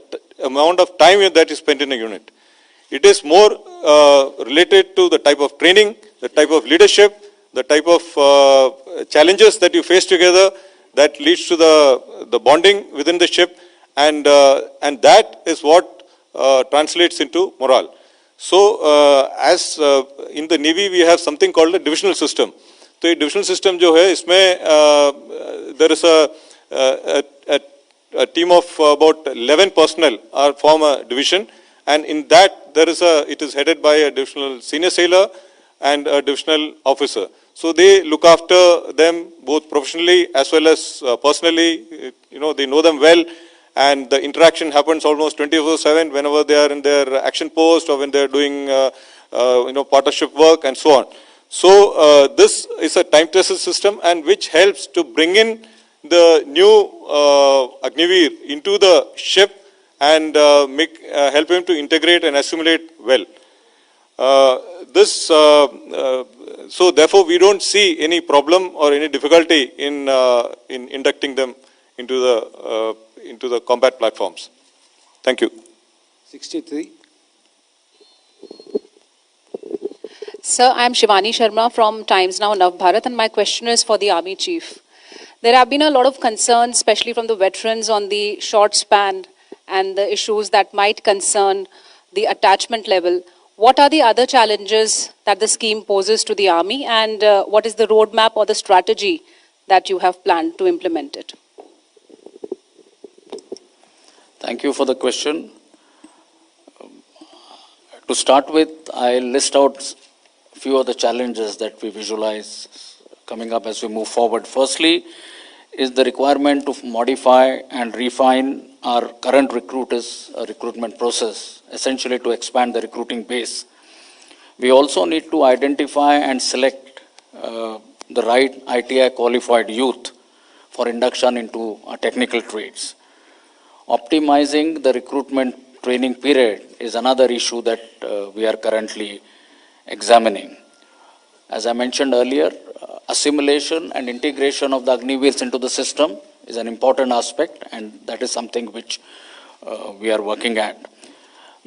amount of time that is spent in a unit. It is more related to the type of training, the type of leadership, the type of challenges that you face together that leads to the bonding within the ship, and that is what translates into morale. So as in the Navy we have something called a divisional system. तो ये divisional system जो है इसमें there is a team of about 11 personnel are form a division, and in that there is it is headed by a divisional senior sailor and a divisional officer. So they look after them both professionally as well as personally. You know, they know them well, and the interaction happens almost 24/7 whenever they are in their action post or when they are doing partnership work and so on. So this is a time tested system, and which helps to bring in the new Agniveer into the ship and help him to integrate and assimilate well. So therefore, we don't see any problem or any difficulty in inducting them into the combat platforms. Thank you. 63. Sir, I am Shivani Sharma from Times Now Nav Bharat, and my question is for the Army Chief. There have been a lot of concerns, especially from the veterans, on the short span and the issues that might concern the attachment level. What are the other challenges that the scheme poses to the Army, and what is the roadmap or the strategy that you have planned to implement it? Thank you for the question. To start with, I'll list out a few of the challenges that we visualize coming up as we move forward. Firstly, is the requirement to modify and refine our current recruitment process, essentially to expand the recruiting base. We also need to identify and select the right ITI qualified youth for induction into technical trades. Optimizing the recruitment training period is another issue that we are currently examining. As I mentioned earlier, assimilation and integration of the Agniveers into the system is an important aspect, and that is something which we are working at.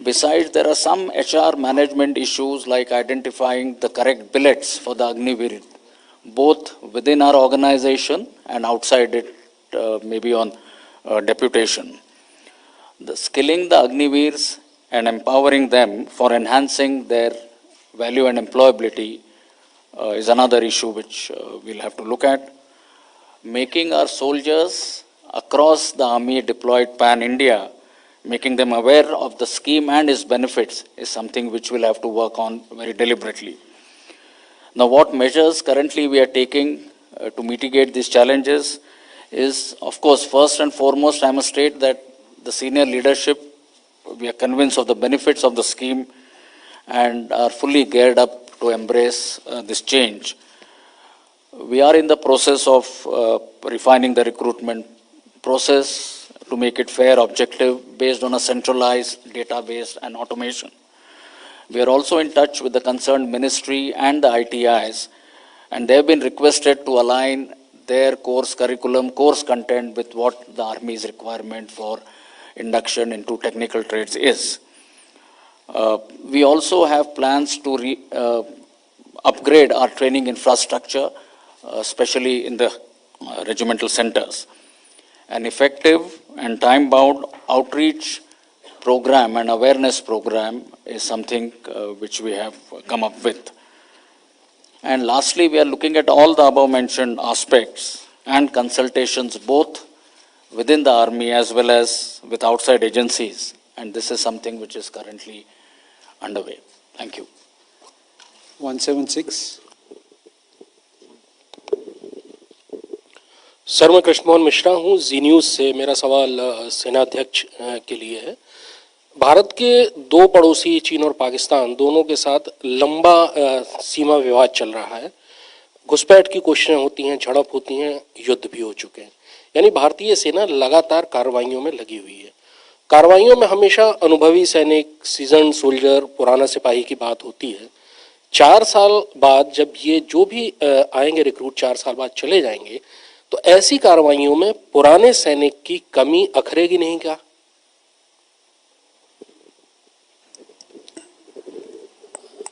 Besides, there are some HR management issues like identifying the correct billets for the Agniveer, both within our organization and outside it, maybe on deputation. The skilling the Agniveers and empowering them for enhancing their value and employability is another issue which we'll have to look at. Making our soldiers across the Army deployed pan-India, making them aware of the scheme and its benefits is something which we'll have to work on very deliberately. Now, what measures currently we are taking to mitigate these challenges is, of course, first and foremost, I must state that the senior leadership, we are convinced of the benefits of the scheme and are fully geared up to embrace this change. We are in the process of refining the recruitment process to make it fair, objective, based on a centralized database and automation. We are also in touch with the concerned ministry and the ITIs, and they have been requested to align their course curriculum, course content with what the Army's requirement for induction into technical trades is. We also have plans to upgrade our training infrastructure, especially in the regimental centers. An effective and time-bound outreach program and awareness program is something which we have come up with. And lastly, we are looking at all the above-mentioned aspects and consultations both within the Army as well as with outside agencies. And this is something which is currently underway. Thank you. 176. Sir, मैं कृष्णमोहन मिश्रा हूँ, जी news से। मेरा सवाल सेनाध्यक्ष के लिए है। भारत के दो पड़ोसी चीन और पाकिस्तान दोनों के साथ लंबा सीमा विवाद चल रहा है। घुसपैठ की कोशिशें होती हैं, झड़प होती हैं, युद्ध भी हो चुके हैं। यानी भारतीय सेना लगातार कार्रवाइयों में लगी हुई है। कार्रवाइयों में हमेशा अनुभवी सैनिक, सीजन सोल्जर, पुराना सिपाही की बात होती है। 4 साल बाद जब ये जो भी आएंगे रिक्रूट 4 साल बाद चले जाएंगे, तो ऐसी कार्रवाइयों में पुराने सैनिक की कमी अखरेगी नहीं क्या?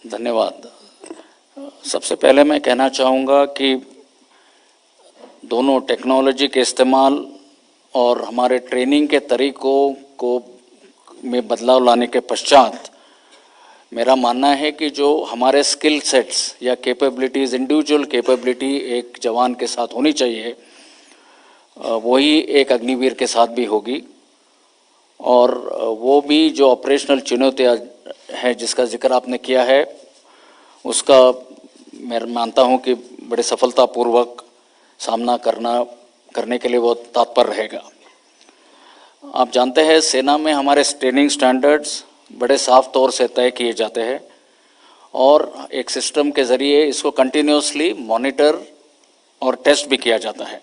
धन्यवाद। सबसे पहले मैं कहना चाहूँगा कि दोनों टेक्नोलॉजी के इस्तेमाल और हमारे ट्रेनिंग के तरीकों को में बदलाव लाने के पश्चात मेरा मानना है कि जो हमारे स्किल सेट्स या कैपेबिलिटीज़, इंडिविजुअल कैपेबिलिटी एक जवान के साथ होनी चाहिए, वही एक अग्निवीर के साथ भी होगी। और वो भी जो ऑपरेशनल चुनौतियाँ हैं जिसका जिक्र आपने किया है, उसका मैं मानता हूँ कि बड़े सफलतापूर्वक सामना करने के लिए वो तत्पर रहेगा। आप जानते हैं, सेना में हमारे ट्रेनिंग स्टैंडर्ड्स बड़े साफ तौर से तय किए जाते हैं और एक सिस्टम के ज़रिए इसको कंटिन्यूसली मॉनिटर और टेस्ट भी किया जाता है।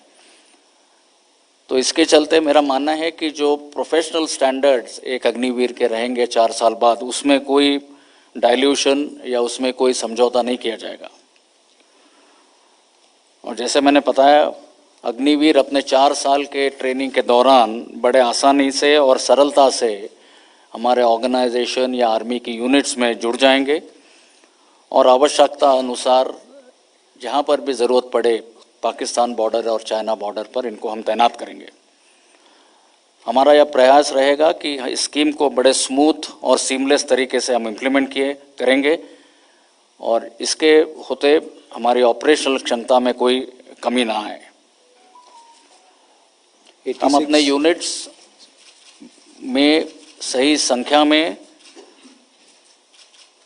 तो इसके चलते मेरा मानना है कि जो प्रोफेशनल स्टैंडर्ड्स एक अग्निवीर के रहेंगे 4 साल बाद, उसमें कोई डाइल्यूशन या उसमें कोई समझौता नहीं किया जाएगा। और जैसे मैंने बताया, अग्निवीर अपने 4 साल के ट्रेनिंग के दौरान बड़े आसानी से और सरलता से हमारे ऑर्गेनाइजेशन या आर्मी की यूनिट्स में जुड़ जाएंगे और आवश्यकता अनुसार जहां पर भी ज़रूरत पड़े पाकिस्तान बॉर्डर और चाइना बॉर्डर पर इनको हम तैनात करेंगे। हमारा यह प्रयास रहेगा कि इस स्कीम को बड़े स्मूथ और सीमलेस तरीके से हम इम्प्लीमेंट करेंगे और इसके होते हमारी ऑपरेशनल क्षमता में कोई कमी ना आए। हम अपने यूनिट्स में सही संख्या में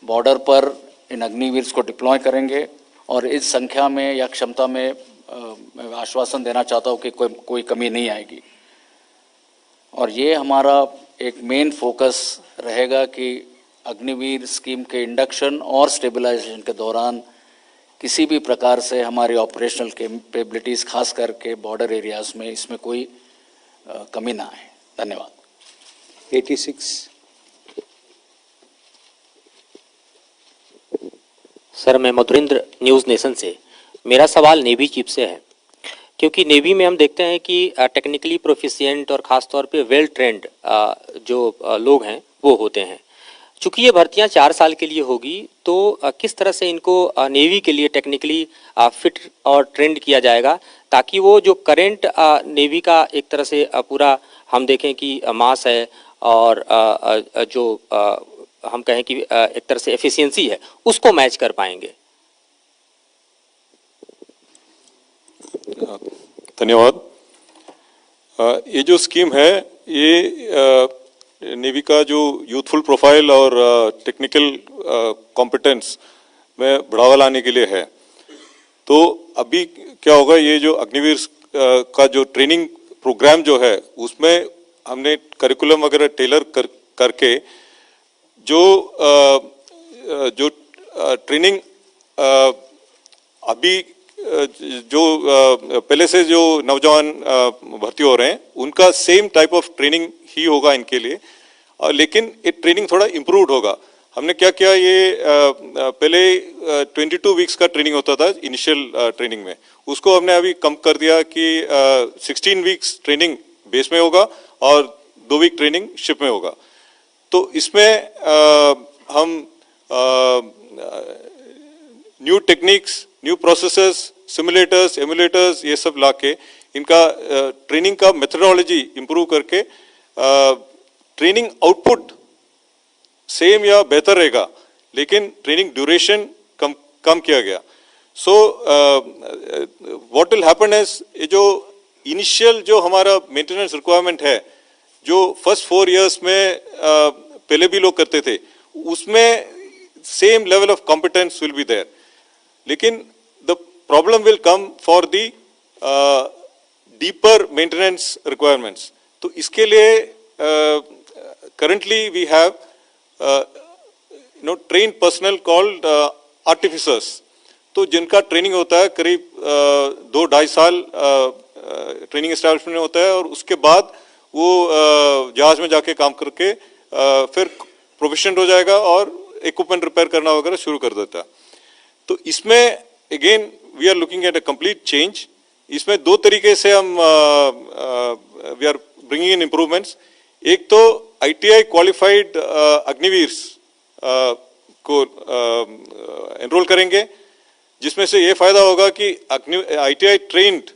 बॉर्डर पर इन अग्निवीर्स को डिप्लॉय करेंगे और इस संख्या में या क्षमता में मैं आश्वासन देना चाहता हूँ कि कोई कमी नहीं आएगी। और ये हमारा एक मेन फोकस रहेगा कि अग्निवीर स्कीम के इंडक्शन और स्टेबलाइजेशन के दौरान किसी भी प्रकार से हमारी ऑपरेशनल कैपेबिलिटीज़ खास करके बॉर्डर एरियाज़ में इसमें कोई कमी ना आए। धन्यवाद। 86। सर, मैं मधुरेंद्र न्यूज़ नेशन से। मेरा सवाल नेवी चीफ से है, क्योंकि नेवी में हम देखते हैं कि टेक्निकली प्रोफिशिएंट और ख़ास तौर पे वेल ट्रेंड जो लोग हैं वो होते हैं। चूँकि ये भर्तियां 4 साल के लिए होगी, तो किस तरह से इनको नेवी के लिए टेक्निकली फिट और ट्रेंड किया जाएगा ताकि वो जो करेंट नेवी का एक तरह से पूरा हम देखें कि मास है और जो हम कहें कि एक तरह से एफिशिएंसी है उसको मैच कर पाएंगे। धन्यवाद। ये जो स्कीम है ये नेवी का जो यूथफुल प्रोफाइल और टेक्निकल कॉम्पिटेंस में बढ़ावा लाने के लिए है। तो अभी क्या होगा, ये जो अग्निवीर का जो ट्रेनिंग प्रोग्राम जो है उसमें हमने करिकुलम वगैरह टेलर करके जो ट्रेनिंग अभी जो पहले से जो नौजवान भर्ती हो रहे हैं उनका सेम टाइप ऑफ ट्रेनिंग ही होगा इनके लिए, लेकिन ये ट्रेनिंग थोड़ा इम्प्रूव्ड होगा। हमने क्या किया, ये पहले 22 वीक्स का ट्रेनिंग होता था इनिशियल ट्रेनिंग में, उसको हमने अभी कम कर दिया कि 16 वीक्स ट्रेनिंग बेस में होगा और 2 वीक ट्रेनिंग शिप में होगा। तो इसमें हम new techniques, new processes, simulators, emulators ये सब लाके इनका ट्रेनिंग का मेथडोलॉजी इंप्रूव करके ट्रेनिंग आउटपुट सेम या बेहतर रहेगा, लेकिन ट्रेनिंग ड्यूरेशन कम किया गया। So what will happen is, ये जो इनिशियल जो हमारा मेंटेनेंस रिक्वायरमेंट है जो फर्स्ट 4 इयर्स में पहले भी लोग करते थे, उसमें same level of competence will be there, लेकिन the problem will come for the deeper maintenance requirements. तो इसके लिए currently we have trained personnel called artificers, तो जिनका ट्रेनिंग होता है करीब 2-2.5 साल ट्रेनिंग एस्टैब्लिशमेंट में होता है और उसके बाद वो जहाज में जाके काम करके फिर प्रोफिशिएंट हो जाएगा और इक्विपमेंट रिपेयर करना वगैरह शुरू कर देता है। तो इसमें again we are looking at a complete change. इसमें 2 तरीके से हम we are bringing in improvements. एक तो ITI क्वालिफाइड अग्निवीर्स को एनरोल करेंगे, जिसमें से ये फायदा होगा कि ITI ट्रेंड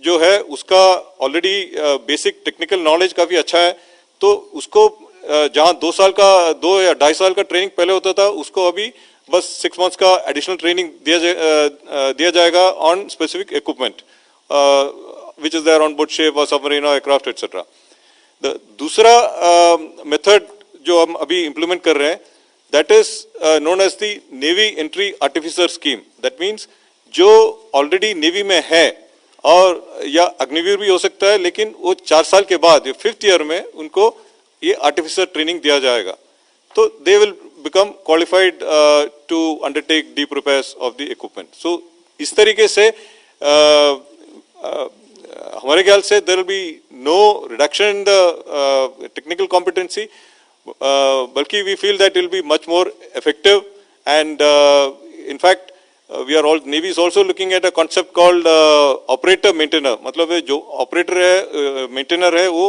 जो है उसका ऑलरेडी बेसिक टेक्निकल नॉलेज काफी अच्छा है, तो उसको जहां 2 या 2.5 साल का ट्रेनिंग पहले होता था उसको अभी बस 6 मंथ्स का एडिशनल ट्रेनिंग दिया जाएगा on specific equipment which is there on board ship और सबमरीन एयरक्राफ्ट एटसेट्रा। दूसरा मेथड जो हम अभी इंप्लीमेंट कर रहे हैं that is known as the navy entry artificer scheme. That means जो ऑलरेडी नेवी में है और या अग्निवीर भी हो सकता है, लेकिन वो 4 साल के बाद 5th ईयर में उनको ये आर्टिफिसर ट्रेनिंग दिया जाएगा, तो they will become qualified to undertake deep repairs of the equipment. So इस तरीके से हमारे ख्याल से there will be no reduction in the technical competency, बल्कि we feel that it will be much more effective, and in fact we are all Navy is also looking at a concept called operator maintainer. मतलब है जो operator है maintainer है वो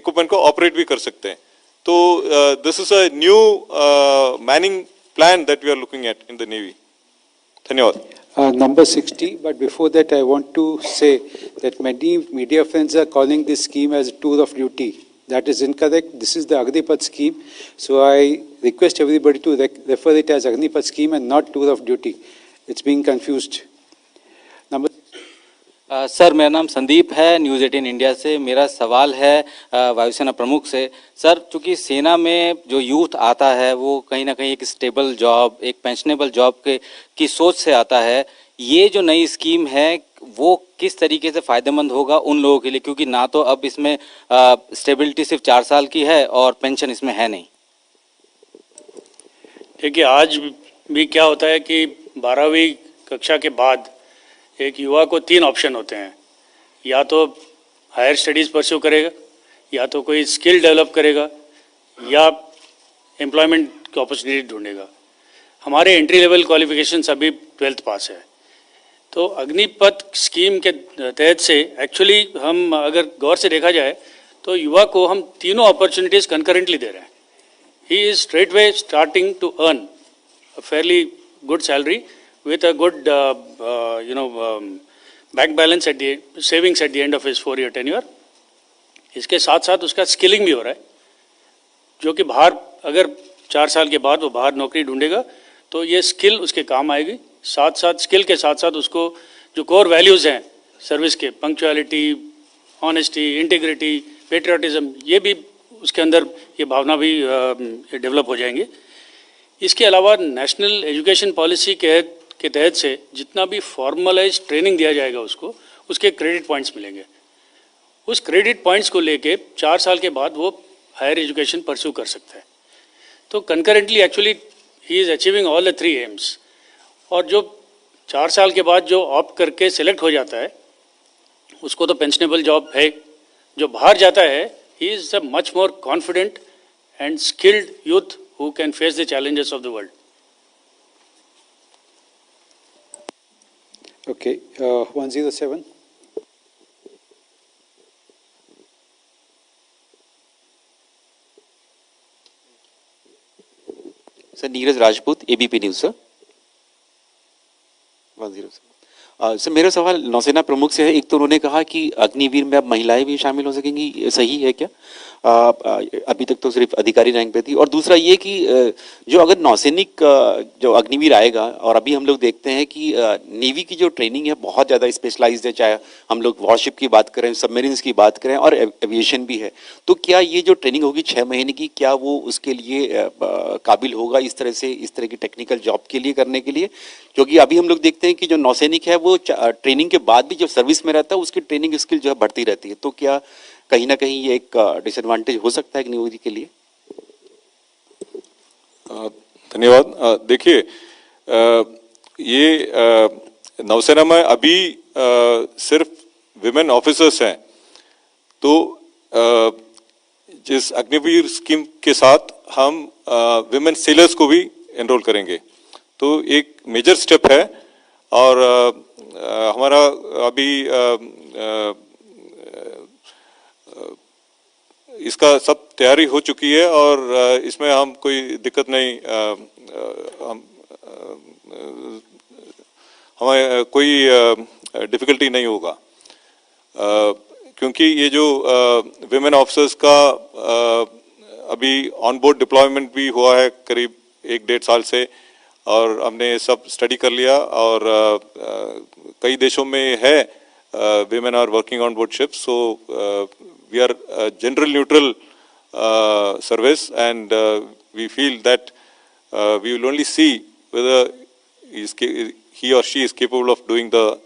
equipment को operate भी कर सकते हैं. तो this is a new manning plan that we are looking at in the Navy. धन्यवाद. Number 60, but before that I want to say that many media friends are calling this scheme as a tour of duty. That is incorrect. This is the Agnipath scheme. So I request everybody to refer it as Agnipath scheme and not tour of duty. It's being confused. Number sir मेरा नाम संदीप है, news 18 India से. मेरा सवाल है वायुसेना प्रमुख से. सर चूंकि सेना में जो यूथ आता है वो कहीं ना कहीं एक स्टेबल जॉब, एक पेंशनेबल जॉब की सोच से आता है, ये जो नई स्कीम है वो किस तरीके से फ़ायदेमंद होगा उन लोगों के लिए, क्योंकि ना तो अब इसमें स्टेबिलिटी सिर्फ 4 साल की है और पेंशन इसमें है नहीं. देखिए आज भी क्या होता है कि 12वीं कक्षा के बाद एक युवा को 3 ऑप्शन होते हैं. या तो हायर स्टडीज़ परस्यू करेगा, या तो कोई स्किल डेवलप करेगा, या एम्प्लॉयमेंट की अपॉर्चुनिटी ढूंढेगा. हमारे एंट्री लेवल क्वालिफिकेशंस अभी 12th पास है. तो अग्निपथ स्कीम के तहत से एक्चुअली हम अगर गौर से देखा जाए तो युवा को हम तीनों अपॉर्चुनिटीज़ कंकरेंटली दे रहे हैं. He is straight way starting to earn a fairly good salary with a good bank balance at the savings at the end of his 4-year tenure. इसके साथ साथ उसका स्किलिंग भी हो रहा है, जो कि बाहर अगर 4 साल के बाद वो बाहर नौकरी ढूंढेगा तो ये स्किल उसके काम आएगी. साथ साथ स्किल के साथ साथ उसको जो कोर वैल्यूज़ हैं सर्विस के, पंक्चुअलिटी, ऑनेस्टी, इंटीग्रिटी, पेट्रियाटिज्म, ये भी उसके अंदर ये भावना भी डेवलप हो जाएंगे. इसके अलावा नेशनल एजुकेशन पॉलिसी के तहत से जितना भी फॉर्मलाइज ट्रेनिंग दिया जाएगा उसको, उसके क्रेडिट पॉइंट्स मिलेंगे. उस क्रेडिट पॉइंट्स को लेके 4 साल के बाद वो हायर एजुकेशन परस्यू कर सकता है. तो concurrently actually he is achieving all the 3 AIIMS. और जो 4 साल के बाद जो ऑप्ट करके सिलेक्ट हो जाता है उसको तो पेंशनेबल जॉब है. जो बाहर जाता है he is a much more confident and skilled youth who can face the challenges of the world. Okay, 107. Sir Neeraj Rajput, ABP news. Sir 107. Sir मेरा सवाल नौसेना प्रमुख से है. एक तो उन्होंने कहा कि अग्निवीर में अब महिलाएं भी शामिल हो सकेंगी, सही है क्या? अभी तक तो सिर्फ अधिकारी रैंक पे थी. और दूसरा ये कि जो अगर नौसैनिक जो अग्निवीर आएगा, और अभी हम लोग देखते हैं कि नेवी की जो ट्रेनिंग है बहुत ज़्यादा स्पेशलाइज्ड है, चाहे हम लोग वॉरशिप की बात करें, सबमरीन्स की बात करें और एविएशन भी है. तो क्या ये जो ट्रेनिंग होगी 6 महीने की, क्या वो उसके लिए काबिल होगा इस तरह की टेक्निकल जॉब के लिए करने के लिए? क्योंकि अभी हम लोग देखते हैं कि जो नौसैनिक है वो ट्रेनिंग के बाद भी जब सर्विस में रहता है उसकी ट्रेनिंग स्किल जो है बढ़ती रहती है. तो क्या कहीं ना कहीं ये एक डिसएडवांटेज हो सकता है नेवी के लिए? धन्यवाद. देखिए ये नौसेना में अभी सिर्फ विमेन ऑफिसर्स हैं. तो जिस अग्निवीर स्कीम के साथ हम विमेन सेलर्स को भी एनरोल करेंगे, तो एक मेजर स्टेप है. और हमारा अभी इसका सब तैयारी हो चुकी है और इसमें हम कोई दिक्कत नहीं, हमें कोई डिफिकल्टी नहीं होगा. क्योंकि ये जो विमेन ऑफिसर्स का अभी ऑन बोर्ड डिप्लॉयमेंट भी हुआ है करीब 1-1.5 साल से, और हमने सब स्टडी कर लिया. और कई देशों में है women are working on board ships, so we are a general neutral service, and we feel that we will only see whether he or she is capable of doing the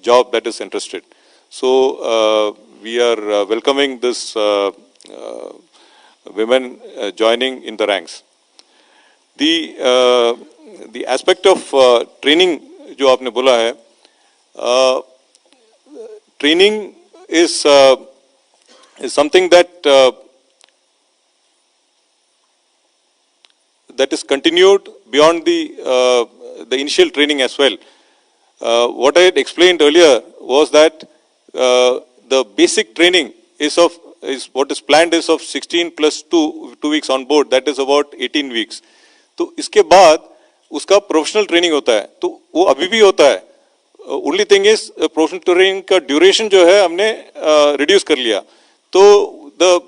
job that is interested. So we are welcoming this women joining in the ranks. The aspect of training जो आपने बोला है, training is something that that is continued beyond the initial training as well. What I had explained earlier was that the basic training is what is planned is of 16 plus 2 weeks on board, that is about 18 weeks. तो इसके बाद उसका professional training होता है, तो वो अभी भी होता है. Only thing is professional training का ड्यूरेशन जो है हमने रिड्यूस कर लिया. तो the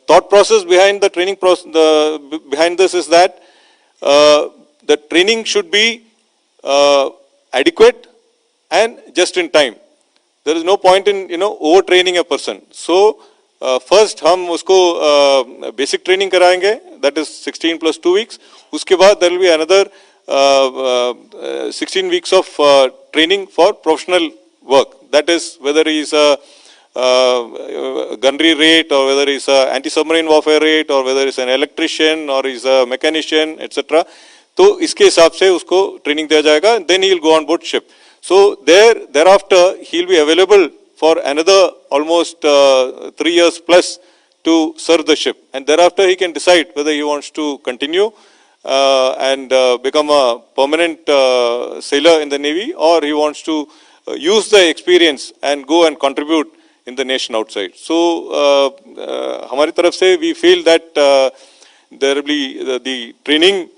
thought process behind the training behind this is that the training should be adequate and just in time. There is no point in overtraining a person. So first हम उसको basic training कराएंगे, that is 16 plus 2 weeks. उसके बाद there will be another 16 weeks of training for professional work. That is whether he is a gunnery rate or whether he is a anti-submarine warfare rate or whether he is an electrician or he is a mechanician, etc. तो इसके हिसाब से उसको training दिया जाएगा. Then he will go on board ship. So thereafter he will be available for another almost 3 years plus to serve the ship, and thereafter he can decide whether he wants to continue and become a permanent sailor in the Navy, or he wants to use the experience and go and contribute in the nation outside. So हमारी तरफ से we feel that there will be the training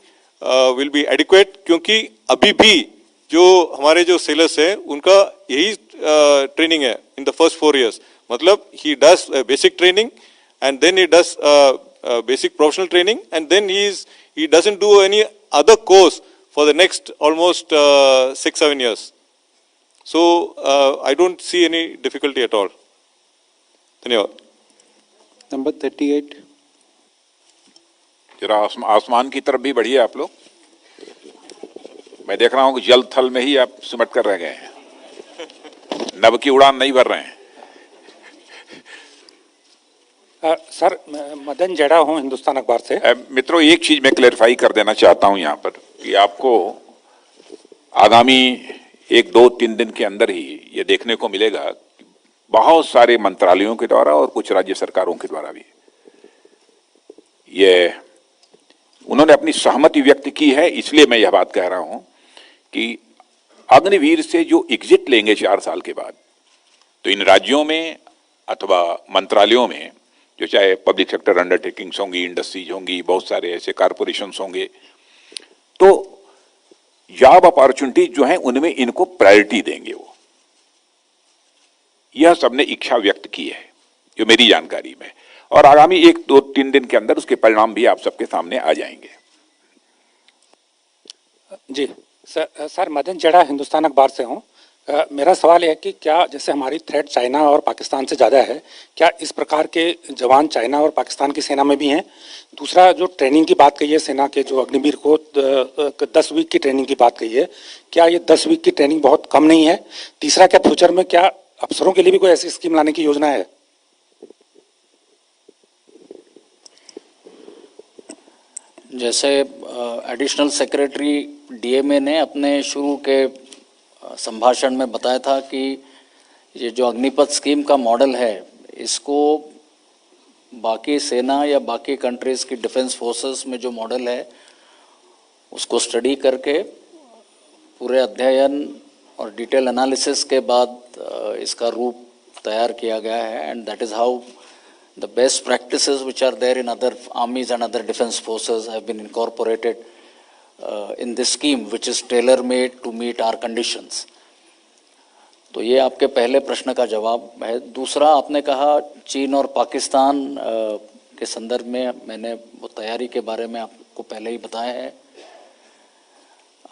will be adequate, क्योंकि अभी भी जो हमारे जो sailors हैं उनका यही ट्रेनिंग है in the first 4 years. मतलब he does basic training and then he does basic professional training, and then he doesn't do any other course for the next almost 6-7 years. So I don't see any difficulty at all. धन्यवाद. Number 38. जरा आसमान की तरफ भी बढ़िए आप लोग. मैं देख रहा हूं कि जल थल में ही आप सिमट कर रह गए हैं, नभ की उड़ान नहीं भर रहे हैं. सर, मदन जड़ा हूं हिंदुस्तान अखबार से. मित्रों, एक चीज मैं क्लेरिफाई कर देना चाहता हूं यहाँ पर कि आपको आगामी 1-2-3 दिन के अंदर ही ये देखने को मिलेगा कि बहुत सारे मंत्रालयों के द्वारा और कुछ राज्य सरकारों के द्वारा भी ये उन्होंने अपनी सहमति व्यक्त की है. इसलिए मैं यह बात कह रहा हूं कि अग्निवीर से जो एग्जिट लेंगे 4 साल के बाद, तो इन राज्यों में अथवा मंत्रालयों में जो चाहे पब्लिक सेक्टर अंडरटेकिंग्स होंगी, इंडस्ट्रीज होंगी, बहुत सारे ऐसे कारपोरेशंस होंगे, तो जॉब अपॉर्चुनिटीज जो हैं उनमें इनको प्रायोरिटी देंगे. वो यह सबने इच्छा व्यक्त की है जो मेरी जानकारी में, और आगामी 1-2-3 दिन के अंदर उसके परिणाम भी आप सबके सामने आ जाएंगे. जी सर, मदन जड़ा हिंदुस्तान अखबार से हूँ. मेरा सवाल है कि क्या जैसे हमारी थ्रेट चाइना और पाकिस्तान से ज़्यादा है, क्या इस प्रकार के जवान चाइना और पाकिस्तान की सेना में भी हैं? दूसरा, जो ट्रेनिंग की बात कही है सेना के, जो अग्निवीर को 10 वीक की ट्रेनिंग की बात कही है, क्या ये 10 वीक की ट्रेनिंग बहुत कम नहीं है? तीसरा, क्या फ्यूचर में क्या अफसरों के लिए भी कोई ऐसी स्कीम लाने की योजना है? जैसे एडिशनल सेक्रेटरी डीएमए ने अपने शुरू के संभाषण में बताया था कि ये जो अग्निपथ स्कीम का मॉडल है, इसको बाकी सेना या बाकी कंट्रीज की डिफेंस फोर्सेस में जो मॉडल है उसको स्टडी करके पूरे अध्ययन और डिटेल एनालिसिस के बाद इसका रूप तैयार किया गया है. And that is how the best practices which are there in other armies and other defense forces have been incorporated in this scheme, which is tailor made to meet our conditions. तो ये आपके पहले प्रश्न का जवाब है. दूसरा, आपने कहा चीन और पाकिस्तान के संदर्भ में, मैंने वो तैयारी के बारे में आपको पहले ही बताया है.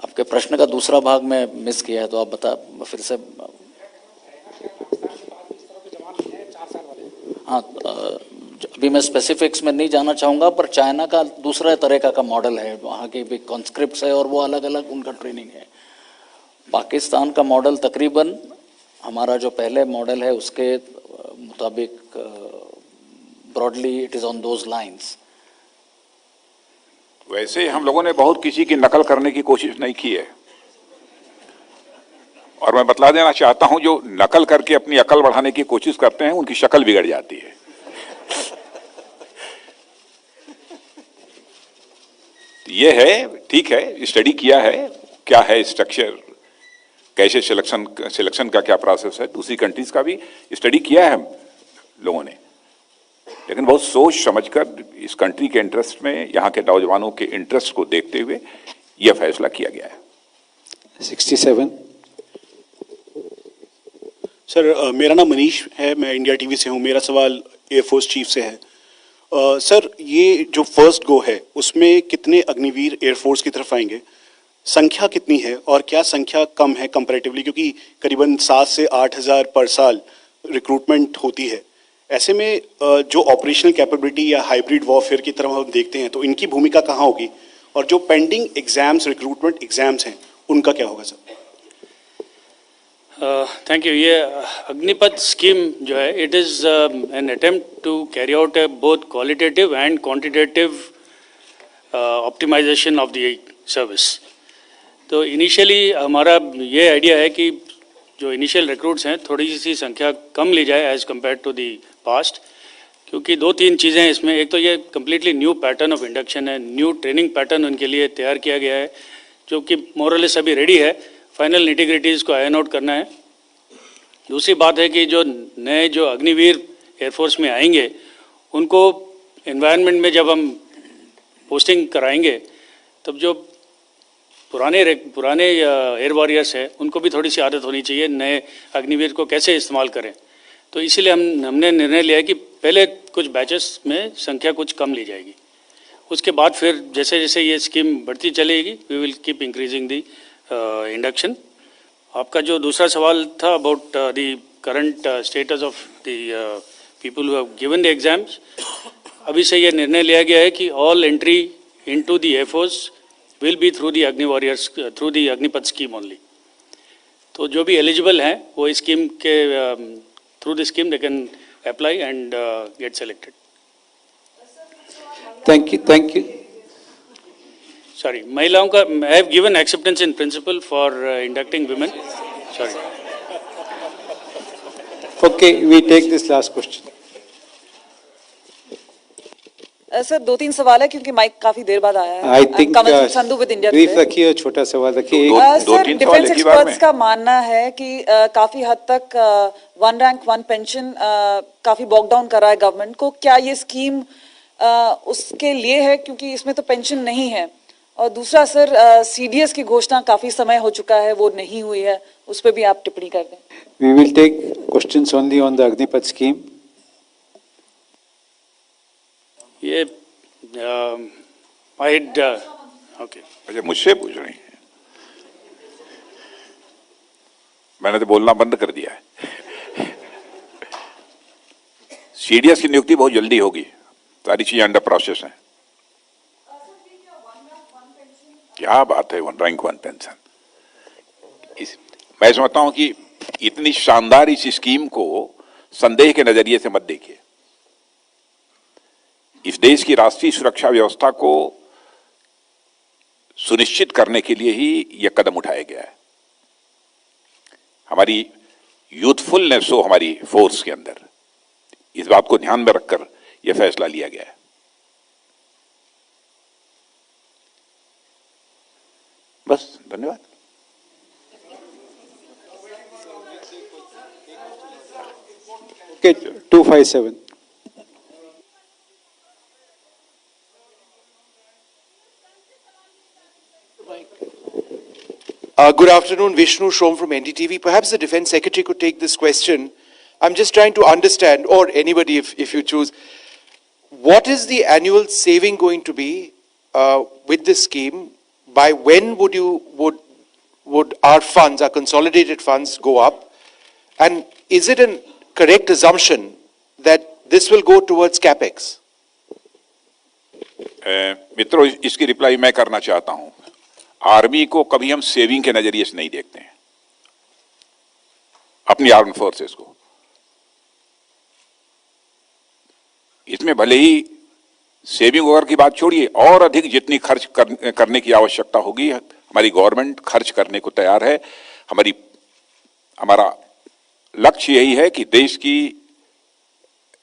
आपके प्रश्न का दूसरा भाग में मिस किया है, तो आप बता फिर से. हाँ, अभी मैं स्पेसिफिक्स में नहीं जाना चाहूँगा, पर चाइना का दूसरा तरह का मॉडल है, वहाँ के भी कॉन्स्क्रिप्ट्स है और वो अलग अलग उनका ट्रेनिंग है. पाकिस्तान का मॉडल तकरीबन हमारा जो पहले मॉडल है उसके मुताबिक broadly it is on those lines. वैसे हम लोगों ने बहुत किसी की नकल करने की कोशिश नहीं की है, और मैं बतला देना चाहता हूं, जो नकल करके अपनी अकल बढ़ाने की कोशिश करते हैं उनकी शक्ल बिगड़ जाती है. ये है, ठीक है, स्टडी किया है, क्या है स्ट्रक्चर, कैसे सिलेक्शन का क्या प्रोसेस है, दूसरी कंट्रीज का भी स्टडी किया है हम लोगों ने, लेकिन बहुत सोच समझकर इस कंट्री के इंटरेस्ट में, यहाँ के नौजवानों के इंटरेस्ट को देखते हुए यह फैसला किया गया है। 67। सर, मेरा नाम मनीष है, मैं इंडिया टीवी से हूँ। मेरा सवाल एयरफोर्स चीफ से है। सर, ये जो फर्स्ट गो है उसमें कितने अग्निवीर एयरफोर्स की तरफ आएंगे, संख्या कितनी है और क्या संख्या कम है कंपैरेटिवली, क्योंकि करीबन 7 से 8 हज़ार पर साल रिक्रूटमेंट होती है। ऐसे में जो ऑपरेशनल कैपेबिलिटी या हाइब्रिड वॉरफेयर की तरफ हम देखते हैं तो इनकी भूमिका कहाँ होगी, और जो पेंडिंग एग्जाम्स, रिक्रूटमेंट एग्जाम्स हैं, उनका क्या होगा सर? Thank you. ये अग्निपथ स्कीम जो है, it is an attempt to carry out both qualitative and quantitative optimisation of the service. तो इनिशियली हमारा ये आइडिया है कि जो इनिशियल रिक्रूट्स हैं थोड़ी सी संख्या कम ली जाए as compare to the past, क्योंकि 2-3 चीज़ें हैं इसमें। एक तो ये completely new pattern of induction है, न्यू ट्रेनिंग पैटर्न उनके लिए तैयार किया गया है, जो कि मोरलेस अभी रेडी है, फाइनल निटिग्रिटीज़ को आयन आउट करना है। दूसरी बात है कि जो नए जो अग्निवीर एयरफोर्स में आएंगे उनको एनवायरनमेंट में जब हम पोस्टिंग कराएंगे तब जो पुराने एयर वॉरियर्स हैं उनको भी थोड़ी सी आदत होनी चाहिए नए अग्निवीर को कैसे इस्तेमाल करें। तो इसीलिए हमने निर्णय लिया है कि पहले कुछ बैचेस में संख्या कुछ कम ली जाएगी, उसके बाद फिर जैसे जैसे ये स्कीम बढ़ती चलेगी we will keep increasing the induction. आपका जो दूसरा सवाल था about the current status of the people who have given the exams, अभी से ये निर्णय लिया गया है कि all entry into the air force will be through the Agni warriors, through the Agnipath scheme only. तो जो भी एलिजिबल हैं वो इस स्कीम के through the scheme they can apply and get selected. Thank you. Sorry, महिलाओं का I have given acceptance in principle for inducting women. Sorry. Okay, we take this last question. Sir 2-3 सवाल है क्योंकि mic काफी देर बाद आया है। I think Sandhu with India brief रखिए, छोटा सवाल रखिए। सर, डिफेंस एक्सपर्ट्स का मानना है कि काफी हद तक वन रैंक वन पेंशन काफी बॉक डाउन कर रहा है गवर्नमेंट को। क्या ये स्कीम उसके लिए है, क्योंकि इसमें तो पेंशन नहीं है? और दूसरा सर, सीडीएस की घोषणा काफी समय हो चुका है, वो नहीं हुई है, उस पर भी आप टिप्पणी कर दें। We will take questions only on the Agnipath scheme. ये ओके, अच्छा मुझसे पूछ रही हैं, मैंने तो बोलना बंद कर दिया है। सीडीएस की नियुक्ति बहुत जल्दी होगी, सारी चीजें अंडर प्रोसेस हैं। क्या बात है, वन रैंक वन पेंशन। मैं समझता हूं कि इतनी शानदार इस स्कीम को संदेह के नजरिए से मत देखिए। इस देश की राष्ट्रीय सुरक्षा व्यवस्था को सुनिश्चित करने के लिए ही यह कदम उठाया गया है। हमारी यूथफुलनेस हो हमारी फोर्स के अंदर, इस बात को ध्यान में रखकर यह फैसला लिया गया है। बस, धन्यवाद। Okay, 257. Good afternoon, Vishnu Shom from NDTV. Perhaps the Defence Secretary could take this question. I'm just trying to understand, or anybody if you choose, what is the annual saving going to be with this scheme? By when would our funds, our consolidated funds, go up? And is it a correct assumption that this will go towards capex? मित्रों, इसकी reply मैं करना चाहता हूं। Army को कभी हम saving के नजरिए से नहीं देखते हैं, अपनी आर्म फोर्सेस को। इसमें भले ही सेविंग वगैरह की बात छोड़िए, और अधिक जितनी खर्च करने की आवश्यकता होगी, हमारी गवर्नमेंट खर्च करने को तैयार है। हमारा लक्ष्य यही है कि देश की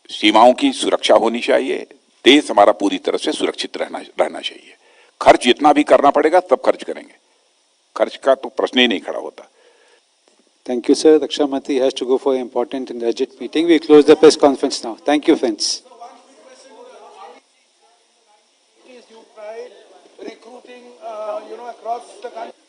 सीमाओं की सुरक्षा होनी चाहिए, देश हमारा पूरी तरह से सुरक्षित रहना चाहिए। खर्च जितना भी करना पड़ेगा तब खर्च करेंगे, खर्च का तो प्रश्न ही नहीं खड़ा होता। Thank you, sir. Raksha Mantri has to go for an important and urgent meeting. We close the press conference now. Thank you, friends. Recruiting, across the country.